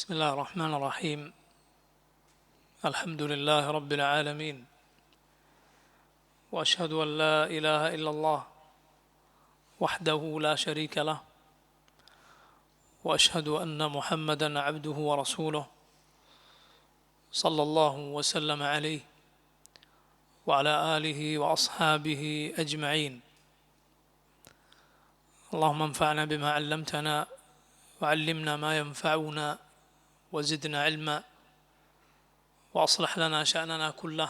بسم الله الرحمن الرحيم. الحمد لله رب العالمين، وأشهد أن لا إله إلا الله وحده لا شريك له، وأشهد أن محمدا عبده ورسوله صلى الله وسلم عليه وعلى آله وأصحابه أجمعين. اللهم انفعنا بما علمتنا وعلمنا ما ينفعنا وزدنا علما وأصلح لنا شأننا كله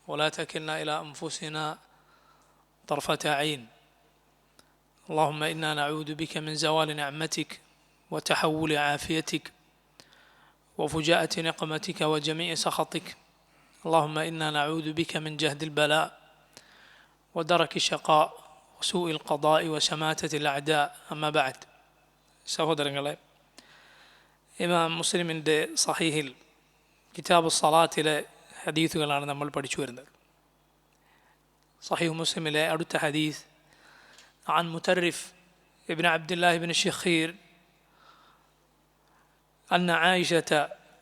ولا تكلنا إلى أنفسنا طرفة عين. اللهم إنا نعوذ بك من زوال نعمتك وتحول عافيتك وفجاءة نقمتك وجميع سخطك. اللهم إنا نعوذ بك من جهد البلاء ودرك الشقاء وسوء القضاء وشماتة الأعداء. أما بعد. സഹോദരങ്ങളെ, ഇമാം മുസ്ലിമിൻ്റെ സഹീഹിൽ കിതാബ് സലാത്തിലെ ഹദീസുകളാണ് നമ്മൾ പഠിച്ചു വരുന്നത്. സഹീഹ് മുസ്ലിമിലെ അടുത്ത ഹദീസ് عن مترف ابن عبد الله بن الشخير أن عائشة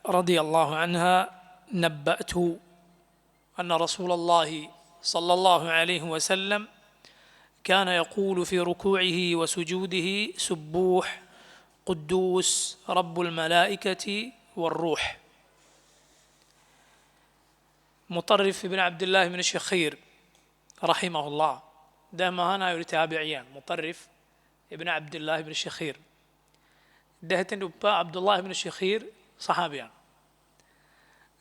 رضي الله عنها نبأته أن رسول الله صلى الله عليه وسلم كان يقول في ركوعه وسجوده سبوح قدوس رب الملائكة والروح. മുത്തറിഫ് ഇബ്ൻ അബ്ദുല്ലാഹി ഇബ്ൻ ഷഖീർ റഹിമഹുല്ലാ, ഇദ്ദേഹം മഹാനായ ഒരു താബിഇയാണ്. മുത്തറിഫ് ഇബ്ൻ അബ്ദുല്ലാഹി ഇബ്ൻ ഷഖീർ, ഇദ്ദേഹത്തിൻ്റെ ഉപ്പ അബ്ദുല്ലാഹി ഇബ്ൻ ഷഖീർ സഹാബിയാണ്.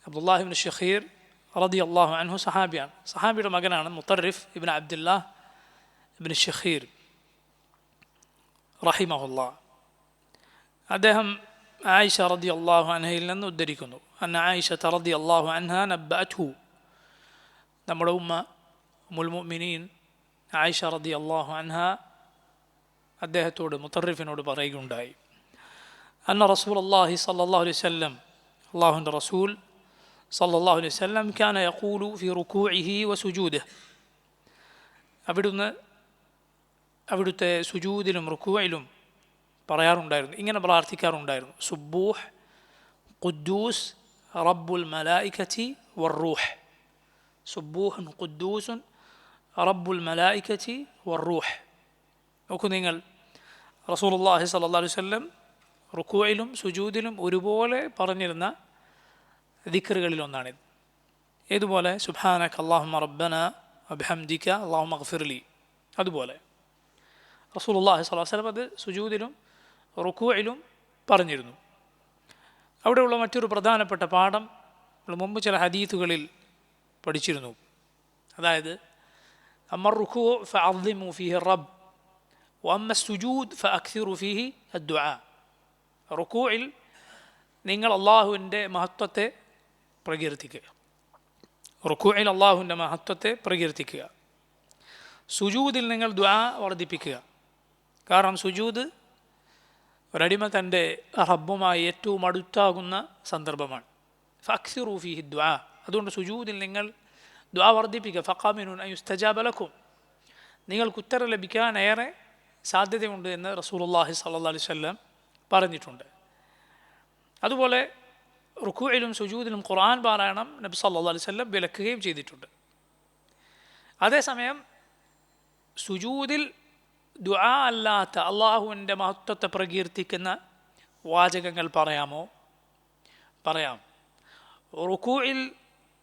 അബ്ദുല്ലാഹി ഇബ്ൻ ഷഖീർ റളിയല്ലാഹു അൻഹു സഹാബിയാണ്. സഹാബിയുടെ മകനാണ് മുത്തറിഫ് ഇബ്ൻ അബ്ദുല്ലാഹ് ഇബ്ൻ ഷഖീർ റഹിമഹുല്ലാ. അദ്ദേഹം ആയിഷ റളിയല്ലാഹു അൻഹയിൽ നിന്ന് ഉദ്ധരിക്കുന്നു. അന്ന ആയിഷത റളിയല്ലാഹു അൻഹ നബ്ബഅത്ഹു, നമ്മുടെ ഉമ്മ ഉമ്മുൽ മുഅ്മിനീൻ ആയിഷ റളിയല്ലാഹു അൻഹ അദ്ദേഹത്തോട്, മുത്തറിഫിനോട് പറയുകയുണ്ടായി, അന്ന റസൂലുള്ളാഹി സ്വല്ലല്ലാഹു അലൈഹി വസല്ലം, അല്ലാഹുവിൻ്റെ റസൂൽ സ്വല്ലല്ലാഹു അലൈഹി വസല്ലം കാന യഖൂലു ഫി റുകൂഇഹി വസുജൂദിഹി, അവിടുത്തെ സുജൂദിലും റുകൂഇലും പറയാറുണ്ടായിരുന്നു, ഇങ്ങനെ പ്രാർത്ഥിക്കാറുണ്ടായിരുന്നു: സുബ്ബൂഹ് ഖുദ്ദൂസ് റബ്ബുൽ മലായികത്തി വറൂഹ്. സുബ്ബൂഹുൻ ഖുദ്ദൂസുൻ റബ്ബുൽ മലായികത്തി വറൂഹ്. നോക്കൂ നിങ്ങൾ, റസൂലുള്ളാഹി സ്വല്ലല്ലാഹു അലൈഹി വസല്ലം റുകൂഇലും സുജൂദിലും ഒരുപോലെ പറഞ്ഞിരുന്ന ദിക്റുകളിലൊന്നാണിത്. ഏതുപോലെ? സുബ്ഹാനക അല്ലാഹുമ്മ റബ്ബന വബിഹംദിക അല്ലാഹുമ്മഗ്ഫിർലി. അതുപോലെ റസൂലുള്ളാഹി സ്വല്ലല്ലാഹു അലൈഹി വസല്ലം അത് സുജൂദിലും റുകൂഇലും പറഞ്ഞിരുന്നു. അവിടെയുള്ള മറ്റൊരു പ്രധാനപ്പെട്ട പാഠം നമ്മൾ മുമ്പ് ചില ഹദീസുകളിൽ പഠിച്ചിരുന്നു. അതായത്, അമ്മർ റുകൂ ഫഅദ്ദിമു ഫീഹി റബ്ബ് വഅമ്മ സുജൂദ് ഫഅക്സിറു ഫീഹി അദ്ദുആ. റുകൂഇൽ നിങ്ങൾ അള്ളാഹുവിൻ്റെ മഹത്വത്തെ പ്രകീർത്തിക്കുക, റുകൂഇൽ അള്ളാഹുവിൻ്റെ മഹത്വത്തെ പ്രകീർത്തിക്കുക. സുജൂദിൽ നിങ്ങൾ ദുആ വർദ്ധിപ്പിക്കുക. കാരണം സുജൂദ് ഒരടിമ തൻ്റെ റബ്ബുമായി ഏറ്റവും അടുത്താകുന്ന സന്ദർഭമാണ്. ഫഅക്സിറു ഫീഹി ദുആ, അതുകൊണ്ട് സുജൂദിൽ നിങ്ങൾ ദുആ വർദ്ധിപ്പിക്കുക. ഫഖാമിനു അൻ യുസ്തജാബ ലക്കും, നിങ്ങൾക്ക് ഉത്തരം ലഭിക്കാൻ ഏറെ സാധ്യതയുണ്ട് എന്ന് റസൂലുള്ളാഹി സ്വല്ലല്ലാഹു അലൈഹി വസല്ലം പറഞ്ഞിട്ടുണ്ട്. അതുപോലെ റുകൂഇലും സുജൂദിലും ഖുർആൻ പാരായണം നബി സല്ലല്ലാഹു അലൈഹി വസല്ലം വിലക്കുകയും ചെയ്തിട്ടുണ്ട്. അതേസമയം സുജൂദിൽ ദുആ അല്ലാത്ത അള്ളാഹുവിൻ്റെ മഹത്വത്തെ പ്രകീർത്തിക്കുന്ന വാചകങ്ങൾ പറയാമോ? പറയാം. റുകൂഇൽ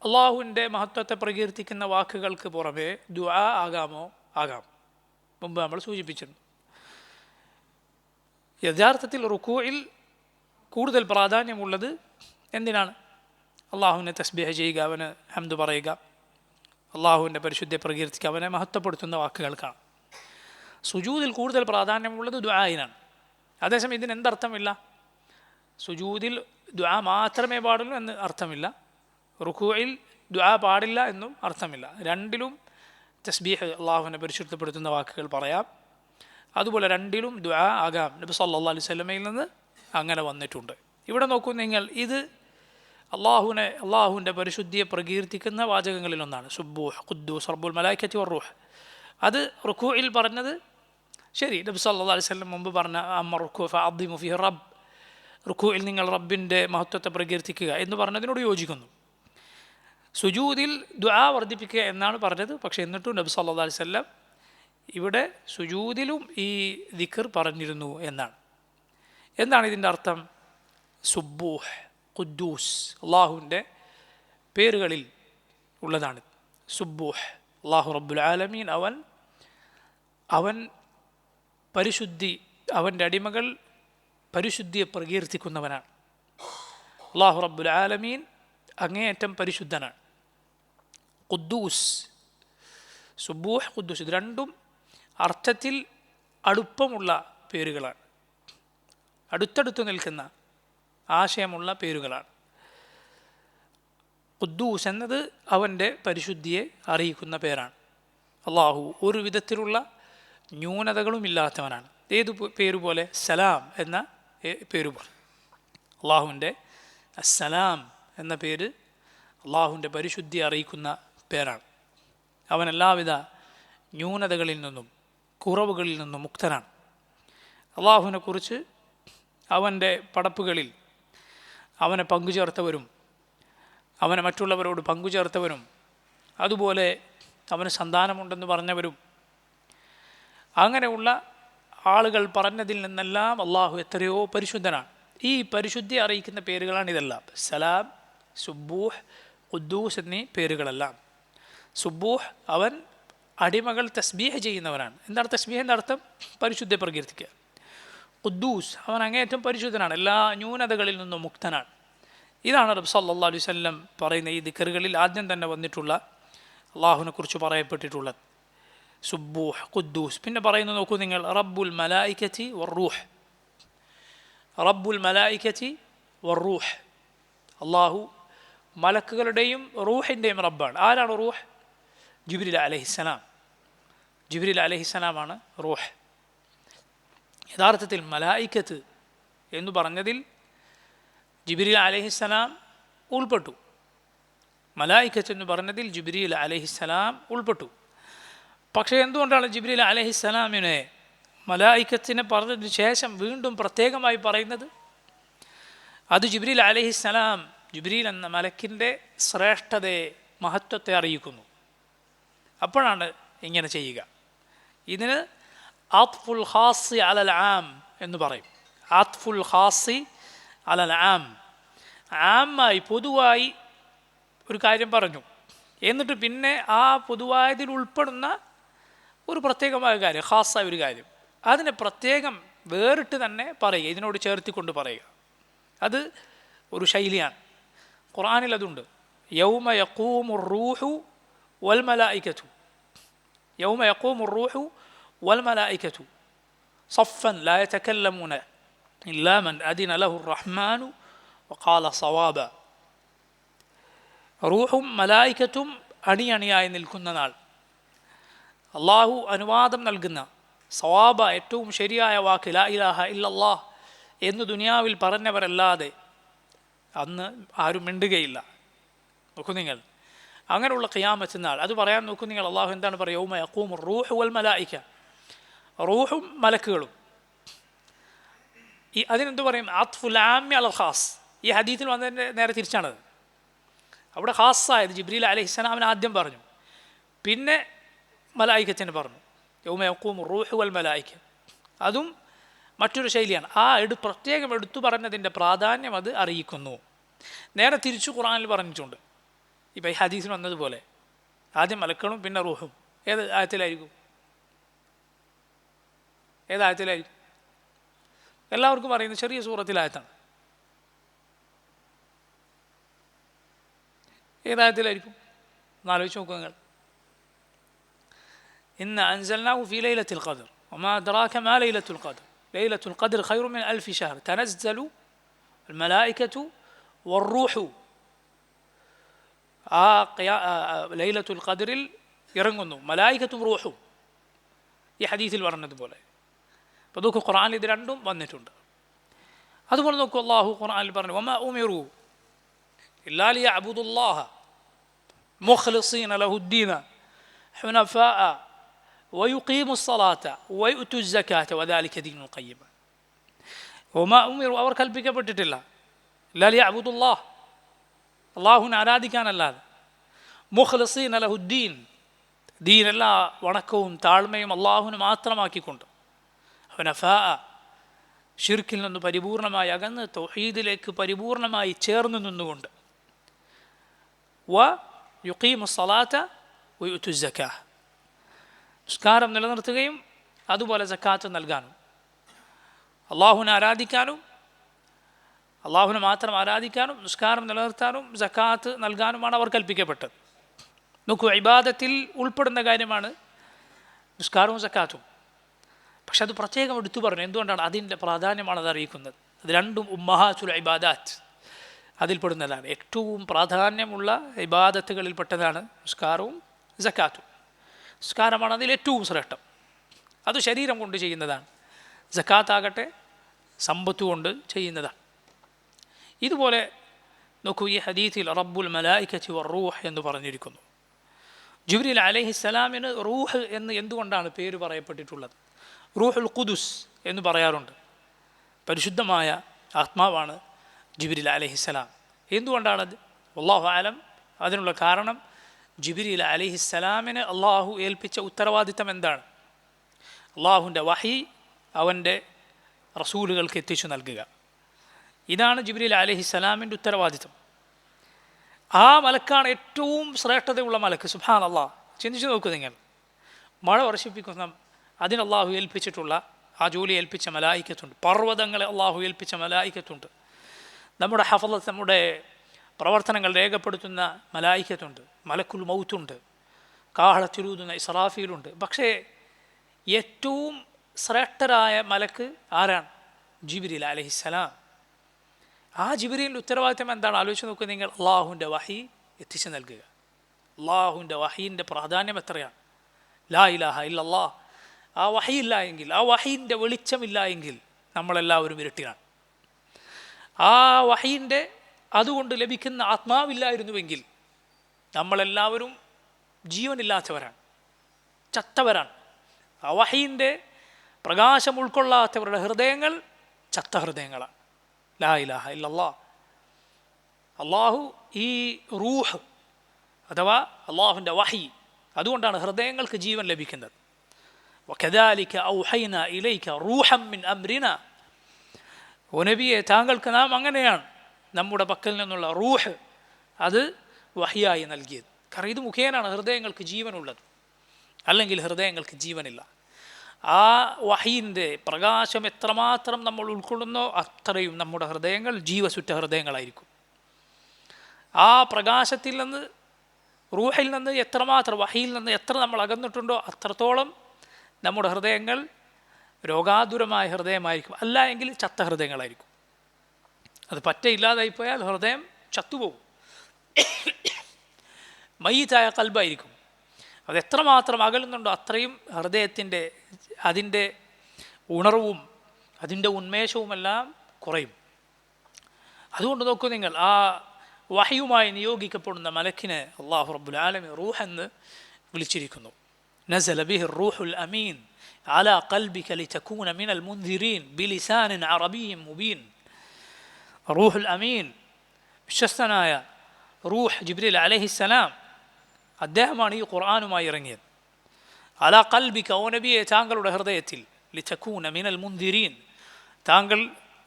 അള്ളാഹുവിൻ്റെ മഹത്വത്തെ പ്രകീർത്തിക്കുന്ന വാക്കുകൾക്ക് പുറമെ ദുആ ആകാമോ? ആകാം. മുമ്പ് നമ്മൾ സൂചിപ്പിച്ചിരുന്നു. യഥാർത്ഥത്തിൽ റുകൂഇൽ കൂടുതൽ പ്രാധാന്യമുള്ളത് എന്തിനാണ്? അള്ളാഹുവിനെ തസ്ബീഹ് ചെയ്യുക, അവന് ഹംദ് പറയുക, അള്ളാഹുവിൻ്റെ പരിശുദ്ധിയെ പ്രകീർത്തിക്കുക, അവനെ മഹത്വപ്പെടുത്തുന്ന വാക്കുകൾക്കാണ്. സുജൂദിൽ കൂടുതൽ പ്രാധാന്യമുള്ളത് ദുആയിനാണ്. അതേസമയം ഇതിന് എന്തർത്ഥമില്ല? സുജൂദിൽ ദുആ മാത്രമേ പാടുള്ളൂ എന്ന് അർത്ഥമില്ല, റുകൂഇൽ ദുആ പാടില്ല എന്നും അർത്ഥമില്ല. രണ്ടിലും തസ്ബീഹ്, അള്ളാഹുവിനെ പരിശുദ്ധപ്പെടുത്തുന്ന വാക്കുകൾ പറയാം. അതുപോലെ രണ്ടിലും ദുആ ആകാം. നബി സല്ലല്ലാഹു അലൈഹി വസല്ലമയിൽ നിന്ന് അങ്ങനെ വന്നിട്ടുണ്ട്. ഇവിടെ നോക്കൂ നിങ്ങൾ, ഇത് അള്ളാഹുവിൻ്റെ പരിശുദ്ധിയെ പ്രകീർത്തിക്കുന്ന വാചകങ്ങളിലൊന്നാണ്. സുബ്ബൂഹ് ഖുദ്ദൂസ് റബ്ബുൽ മലായികത്തി വറൂഹ്. അത് റുകൂഇൽ പറഞ്ഞത് ശരി, നബി സല്ലല്ലാഹു അലൈഹി വസല്ലം മുമ്പ് പറഞ്ഞ അമ്മ റുകൂ ഫഅദ്ദിമു ഫീഹി റബ്ബ്, റുക്കൂഇൽ നിങ്ങൾ റബ്ബിൻ്റെ മഹത്വത്തെ പ്രകീർത്തിക്കുക എന്ന് പറഞ്ഞതിനോട് യോജിക്കുന്നു. സുജൂദിൽ ദുആ വർദ്ധിപ്പിക്കുക എന്നാണ് പറഞ്ഞത്. പക്ഷേ എന്നിട്ടും നബി സല്ലല്ലാഹു അലൈഹി വസല്ലം ഇവിടെ സുജൂദിലും ഈ ദിക്ർ പറഞ്ഞിരുന്നു എന്നാണ്. എന്താണ് ഇതിൻ്റെ അർത്ഥം? സുബ്ബൂഹ്, ഖുദ്ദൂസ് അള്ളാഹുവിൻ്റെ പേരുകളിൽ ഉള്ളതാണ്. സുബ്ബൂഹ്, അള്ളാഹു റബ്ബുൽ ആലമീൻ, അവൻ പരിശുദ്ധി, അവൻ്റെ അടിമകൾ പരിശുദ്ധിയെ പ്രകീർത്തിക്കുന്നവനാണ്. അള്ളാഹു റബ്ബുൽ ആലമീൻ അങ്ങേയറ്റം പരിശുദ്ധനാണ്. ഖുദ്ദൂസ്, സുബ്ബൂഹ്, ഖുദ്ദൂസ് ഇത് രണ്ടും അർത്ഥത്തിൽ അടുപ്പമുള്ള പേരുകളാണ്, അടുത്തടുത്ത് നിൽക്കുന്ന ആശയമുള്ള പേരുകളാണ്. ഖുദ്ദൂസ് എന്നത് അവൻ്റെ പരിശുദ്ധിയെ അറിയിക്കുന്ന പേരാണ്. അള്ളാഹു ഒരു വിധത്തിലുള്ള ന്യൂനതകളും ഇല്ലാത്തവനാണ്. ഏതു പേരുപോലെ? സലാം എന്ന പേരുപോലെ. അള്ളാഹുവിൻ്റെ അസ്സലാം എന്ന പേര് അള്ളാഹുവിൻ്റെ പരിശുദ്ധി അറിയിക്കുന്ന പേരാണ്. അവൻ എല്ലാവിധ ന്യൂനതകളിൽ നിന്നും കുറവുകളിൽ നിന്നും മുക്തനാണ്. അള്ളാഹുവിനെക്കുറിച്ച് അവൻ്റെ പടപ്പുകളിൽ അവനെ പങ്കുചേർത്തവരും അവനെ മറ്റുള്ളവരോട് പങ്കുചേർത്തവരും അതുപോലെ അവന് സന്താനമുണ്ടെന്ന് പറഞ്ഞവരും അങ്ങനെയുള്ള ആളുകൾ പറഞ്ഞതിൽ നിന്നെല്ലാം അള്ളാഹു എത്രയോ പരിശുദ്ധനാണ്. ഈ പരിശുദ്ധി അറിയിക്കുന്ന പേരുകളാണ് ഇതെല്ലാം. സലാം, സുബ്ബൂഹ്, ഖുദ്ദൂസ് എന്നീ പേരുകളെല്ലാം. സുബ്ബൂഹ് അവൻ അടിമകൾ തസ്ബീഹ് ചെയ്യുന്നവനാണ്. എന്താണ് തസ്ബീഹിൻ്റെ അർത്ഥം? പരിശുദ്ധ പ്രകീർത്തിക്കുക. ഖുദ്ദൂസ് അവൻ അങ്ങേയറ്റം പരിശുദ്ധനാണ്, എല്ലാ ന്യൂനതകളിൽ നിന്നും മുക്തനാണ്. ഇതാണ് റബ്ബ് സല്ലല്ലാഹു അലൈഹി വസല്ലം പറയുന്ന ഈ ദിക്റുകളിൽ ആദ്യം തന്നെ വന്നിട്ടുള്ള അള്ളാഹുവിനെ കുറിച്ച് പറയപ്പെട്ടിട്ടുള്ളത്. സുബ്ബൂഹ്, ഖുദ്ദൂസ്. പിന്നെ പറയുന്നത് നോക്കൂ നിങ്ങൾ, റബ്ബുൽ മലായികതി വറൂഹ്. റബ്ബുൽ മലായികതി വറൂഹ്, അള്ളാഹു മലക്കുകളുടെയും റൂഹിൻ്റെയും റബ്ബാണ്. ആരാണ് റൂഹ്? ജിബ്രീൽ അലൈഹിസ്സലാം. ജിബ്രീൽ അലൈഹിസ്സലാമാണ് റൂഹ്. യഥാർത്ഥത്തിൽ മലായികത്ത് എന്ന് പറഞ്ഞതിൽ ജിബ്രീൽ അലൈഹിസ്സലാം ഉൾപ്പെട്ടു. മലായികത്ത് എന്ന് പറഞ്ഞതിൽ ജിബ്രീൽ അലൈഹിസ്സലാം ഉൾപ്പെട്ടു. പക്ഷേ എന്തുകൊണ്ടാണ് ജിബ്രീൽ അലൈഹിസ്സലാമിനെ മലായികത്തിനെ പറഞ്ഞതിന് ശേഷം വീണ്ടും പ്രത്യേകമായി പറയുന്നത്? അത് ജിബ്രീൽ അലൈഹിസ്സലാം, ജിബ്രീൽ എന്ന മലക്കിൻ്റെ ശ്രേഷ്ഠതയെ, മഹത്വത്തെ അറിയിക്കുന്നു. അപ്പോഴാണ് ഇങ്ങനെ ചെയ്യുക. ഇതിന് ആത്ഫുൽ ഖാസി അലൽ ആം എന്ന് പറയും. ആത്ഫുൽ ഖാസി അലൽ ആം. ആമായി പൊതുവായി ഒരു കാര്യം പറഞ്ഞു, എന്നിട്ട് പിന്നെ ആ പൊതുവായതിൽ ഉൾപ്പെടുന്ന ഒരു പ്രത്യേകമായ കാര്യം, ഖാസായ ഒരു കാര്യം, അതിനെ പ്രത്യേകം വേറിട്ട് തന്നെ പറയുക, ഇതിനോട് ചേർത്തിക്കൊണ്ട് പറയുക. അത് ഒരു ശൈലിയാണ്. ഖുർആനിൽ അതുണ്ട്. യൗമ യഖൂമുർ റൂഹു വൽ മലായികതു, യൗമ യഖൂമുർ റൂഹു വൽ മലായികതു സഫൻ ലാ യതകല്ലമൂന ഇല്ലാ മൻ അദിന ലഹുർ റഹ്മാനു വഖാല സവാബ. റൂഹും മലായികത്തും അണിയണിയായി നിൽക്കുന്ന നാൾ, അള്ളാഹു അനുവാദം നൽകുന്ന സവാബ, ഏറ്റവും ശരിയായ വാക്ക് ലാ ഇലാഹ ഇല്ലല്ലാഹ് എന്ന് ദുനിയാവിൽ പറഞ്ഞവരല്ലാതെ അന്ന് ആരും മിണ്ടുകയില്ല. നോക്കൂ നിങ്ങൾ, അങ്ങനെയുള്ള ഖിയാമത്ത് നാൾ അത് പറയാൻ നോക്കൂ നിങ്ങൾ. അള്ളാഹു എന്താണ് പറയുക? യൗമ യഖൂമുർ റൂഹു വൽ മലായിക, റൂഹും മലക്കുകളും. ഈ അതിനെന്ത് പറയും? ആത്ഫുൽ ആമി അൽ ഖാസ്. ഈ ഹദീത്തിൽ വന്നതിൻ്റെ നേരെ തിരിച്ചാണത്. അവിടെ ഖാസായത് ജിബ്രീൽ അലൈഹിസ്സലാമിന് ആദ്യം പറഞ്ഞു, പിന്നെ മലായികത്തിന് പറഞ്ഞു. യൗമ യഖൂമുർ റൂഹു വൽ മലായിക, അതും മറ്റൊരു ശൈലിയാണ്. ആ പ്രത്യേകം എടുത്തു പറഞ്ഞതിൻ്റെ പ്രാധാന്യം അത് അറിയിക്കുന്നു. നേരെ തിരിച്ചു ഖുർആനിൽ പറഞ്ഞിട്ടുണ്ട്. ഇപ്പം ഈ ഹദീസിൽ വന്നതുപോലെ ആദ്യം മലക്കളും പിന്നെ റൂഹും. ഏത് ആയത്തിലായിരിക്കും? ഏതായത്തിലായിരിക്കും? എല്ലാവർക്കും അറിയുന്ന ചെറിയ സൂറത്തിലായത്താണ്. ഏതായത്തിലായിരിക്കും? ഒന്നാലോചിച്ച് നോക്കുക നിങ്ങൾ. ഇന്ന അൻസൽനാഹു ഫീ ലൈലത്തുൽ ഖദ്ർ വമാ അദ്റാക മാ ലൈലത്തുൽ ഖദ്ർ ലൈലത്തുൽ ഖദ്ർ ഖൈറും മിൻ അൽഫി ശഹർ തനസ്സലു അൽ മലായികതു വറൂഹു. ആ ലൈലത്തുൽ ഖദ്റിൽ ഇറങ്ങുന്നു മലായികത്തും റൂഹും, ഈ ഹദീസിൽ പറഞ്ഞതുപോലെ. അപ്പോൾ നോക്കൂ, ഖുർആനിൽ ഇത് രണ്ടും വന്നിട്ടുണ്ട്. അതുപോലെ നോക്കൂ, അള്ളാഹു ഖുർആനിൽ പറഞ്ഞു വമാ ഉമിറു ഇല്ലാ ലിയഅ്ബുദുല്ലാഹ മുഖ്ലിസീന ലഹുദ്ദീന ഹുനഫാഅ വയുഖീമുസ്സലാത്ത വയുത്തുസ്സകാത്ത വദാലിക ദീനുൽ ഖയ്യിം. ഒമാ ഉമിറു അവർ കൽപ്പിക്കപ്പെട്ടിട്ടില്ല ഇല്ലാ ലിയഅ്ബുദുല്ലാഹ് അള്ളാഹുവിനെ ആരാധിക്കാനല്ലാതെ മുഖ്ലിസീന ലഹുദ്ദീൻ ദീൻ എല്ലാ വണക്കവും താഴ്മയും അള്ളാഹുവിന് മാത്രമാക്കിക്കൊണ്ട് ഹുനഫാ ഷിർക്കിൽ നിന്ന് പരിപൂർണമായി അകന്ന് തൗഹീദിലേക്ക് പരിപൂർണമായി ചേർന്ന് നിന്നുകൊണ്ട് വ യുഖീമു സ്വലാത്ത വ യുതു സക്കാഹ് നിസ്കാരം നിലനിർത്തുകയും അതുപോലെ സക്കാത്ത് നൽകാനും അള്ളാഹുവിനെ ആരാധിക്കാനും അള്ളാഹുവിനെ മാത്രം ആരാധിക്കാനും നിസ്കാരം നിലനിർത്താനും സക്കാത്ത് നൽകാനുമാണ് അവർ കൽപ്പിക്കപ്പെട്ടത്. നോക്കൂ, ഇബാദത്തിൽ ഉൾപ്പെടുന്ന കാര്യമാണ് നിസ്കാരവും സക്കാത്തും. പക്ഷെ അത് പ്രത്യേകം എടുത്തു പറഞ്ഞു. എന്തുകൊണ്ടാണ്? അതിൻ്റെ പ്രാധാന്യമാണ് അത് അറിയിക്കുന്നത്. അത് രണ്ടും ഉമ്മഹാത്തുൽ ഇബാദാത്ത് അതിൽപ്പെടുന്നതാണ്. ഏറ്റവും പ്രാധാന്യമുള്ള ഇബാദത്തുകളിൽപ്പെട്ടതാണ് നിസ്കാരവും സക്കാത്തും. നിസ്കാരമാണ് അതിൽ ഏറ്റവും ശ്രേഷ്ഠം. അത് ശരീരം കൊണ്ട് ചെയ്യുന്നതാണ്. സക്കാത്താകട്ടെ സമ്പത്ത് കൊണ്ട് ചെയ്യുന്നതാണ്. ഇതുപോലെ നോക്കൂ, ഈ ഹദീസിൽ റബ്ബുൽ മലായികത്തി വറൂഹ് എന്ന് പറഞ്ഞിരിക്കുന്നു. ജിബ്രീൽ അലൈഹിസ്സലാമിന് റൂഹ് എന്ന് എന്തുകൊണ്ടാണ് പേര് പറയപ്പെട്ടിട്ടുള്ളത്? റൂഹുൽ ഖുദുസ് എന്ന് പറയാറുണ്ട്. പരിശുദ്ധമായ ആത്മാവാണ് ജിബ്രീൽ അലൈഹിസ്സലാം. എന്തുകൊണ്ടാണത്? വല്ലാഹു ആലം. അതിനുള്ള കാരണം ജിബ്രീൽ അലൈഹിസ്സലാമിന് അള്ളാഹു ഏൽപ്പിച്ച ഉത്തരവാദിത്തം എന്താണ്? അള്ളാഹുവിൻ്റെ വഹി അവൻ്റെ റസൂലുകൾക്ക് എത്തിച്ചു നൽകുക. ഇതാണ് ജിബ്രീൽ അലൈഹിസ്സലാമിൻ്റെ ഉത്തരവാദിത്തം. ആ മലക്കാണ് ഏറ്റവും ശ്രേഷ്ഠതയുള്ള മലക്ക്. സുബ്ഹാനല്ലാഹ്, ചിന്തിച്ചു നോക്കൂ നിങ്ങൾ. മഴ വർഷിപ്പിക്കുന്ന അതിന് അള്ളാഹു ഏൽപ്പിച്ചിട്ടുള്ള ആ ജോലി ഏൽപ്പിച്ച മലായിക്കത്തുണ്ട്. പർവ്വതങ്ങളെ അള്ളാഹു ഏൽപ്പിച്ച മലായിക്കത്തുണ്ട്. നമ്മുടെ ഹഫളത്ത്, നമ്മുടെ പ്രവർത്തനങ്ങൾ രേഖപ്പെടുത്തുന്ന മലായിക്കത്തുണ്ട്. മലക്കുൽ മൗത്തുണ്ട്. കാഹളത്തിലൂതുന്ന ഇസ്രാഫീലുണ്ട്. പക്ഷേ ഏറ്റവും ശ്രേഷ്ഠരായ മലക്ക് ആരാണ്? ജിബ്രീൽ അലൈഹിസ്സലാം. ആ ജിബ്രീലിൻ്റെ ഉത്തരവാദിത്തം എന്താണ്? ആലോചിച്ച് നോക്കുക നിങ്ങൾ. അള്ളാഹുവിൻ്റെ വഹി എത്തിച്ചു നൽകുക. അള്ളാഹുവിൻ്റെ വഹീൻ്റെ പ്രാധാന്യം എത്രയാണ്! ലാ ഇലാഹ ഇല്ലല്ലാഹ്. ആ വഹിയില്ല എങ്കിൽ, ആ വഹീൻ്റെ വെളിച്ചമില്ല എങ്കിൽ നമ്മളെല്ലാവരും ഇരുട്ടിലാണ്. ആ വഹീൻ്റെ അതുകൊണ്ട് ലഭിക്കുന്ന ആത്മാവില്ലായിരുന്നുവെങ്കിൽ നമ്മളെല്ലാവരും ജീവനില്ലാത്തവരാണ്, ചത്തവരാണ്. ആ വഹീൻ്റെ പ്രകാശം ഉൾക്കൊള്ളാത്തവരുടെ ഹൃദയങ്ങൾ ചത്ത ഹൃദയങ്ങളാണ്. ലാ ഇലാഹ ഇല്ലല്ലാഹ്. അള്ളാഹു ഈ റൂഹ് അഥവാ അള്ളാഹുവിൻ്റെ വഹി, അതുകൊണ്ടാണ് ഹൃദയങ്ങൾക്ക് ജീവൻ ലഭിക്കുന്നത്. വകദാലിക ഔഹൈനാ ഇലൈക റൂഹം മിൻ അംരിനാ. ഓ നബിയെ, താങ്കൾക്ക് നാം അങ്ങനെയാണ് നമ്മുടെ പക്കൽ നിന്നുള്ള റൂഹ് അത് വഹിയായി നൽകിയത്. കാരണം ഇത് മുഖേനാണ് ഹൃദയങ്ങൾക്ക് ജീവനുള്ളത്. അല്ലെങ്കിൽ ഹൃദയങ്ങൾക്ക് ജീവനില്ല. ആ വഹീൻ്റെ പ്രകാശം എത്രമാത്രം നമ്മൾ ഉൾക്കൊള്ളുന്നോ അത്രയും നമ്മുടെ ഹൃദയങ്ങൾ ജീവസുറ്റ ഹൃദയങ്ങളായിരിക്കും. ആ പ്രകാശത്തിൽ നിന്ന്, റൂഹിൽ നിന്ന് എത്രമാത്രം, വഹിയിൽ നിന്ന് എത്ര നമ്മൾ അകന്നിട്ടുണ്ടോ അത്രത്തോളം നമ്മുടെ ഹൃദയങ്ങൾ രോഗാതുരമായ ഹൃദയമായിരിക്കും. അല്ല എങ്കിൽ ചത്ത ഹൃദയങ്ങളായിരിക്കും. അത് പറ്റ ഇല്ലാതായിപ്പോയാൽ ഹൃദയം ചത്തുപോകും. മയ്യിത്തായ കൽബായിരിക്കും. അതെത്രമാത്രം അകലുന്നുണ്ടോ അത്രയും ഹൃദയത്തിൻ്റെ അതിൻ്റെ ഉണർവും അതിൻ്റെ ഉന്മേഷവുമെല്ലാം കുറയും. അതുകൊണ്ട് നോക്കൂ നിങ്ങൾ, ആ വഹയുമായി നിയോഗിക്കപ്പെടുന്ന മലക്കിനെ അല്ലാഹു റബ്ബുൽ ആലമീൻ റൂഹ് എന്ന് വിളിച്ചിരിക്കുന്നു. നസല ബിഹി റൂഹുൽ അമീൻ അലാ ഖൽബിക ലിതകൂന മിനൽ മുൻദിരീൻ ബിലിസാനിൻ അറബിയ്യിൻ മുബീൻ. റൂഹുൽ അമീൻ, വിശ്വസ്തനായ റൂഹ് ജിബ്രീൽ അലൈഹിസ്സലാം, അദ്ദേഹമാണ് ഈ ഖുർആനുമായി ഇറങ്ങിയത്. അലാ ഖൽബിക, ഓ നബിയെ താങ്കളുടെ ഹൃദയത്തിൽ, ലിതകൂന മിനൽ മുൻദിരീൻ, താങ്കൾ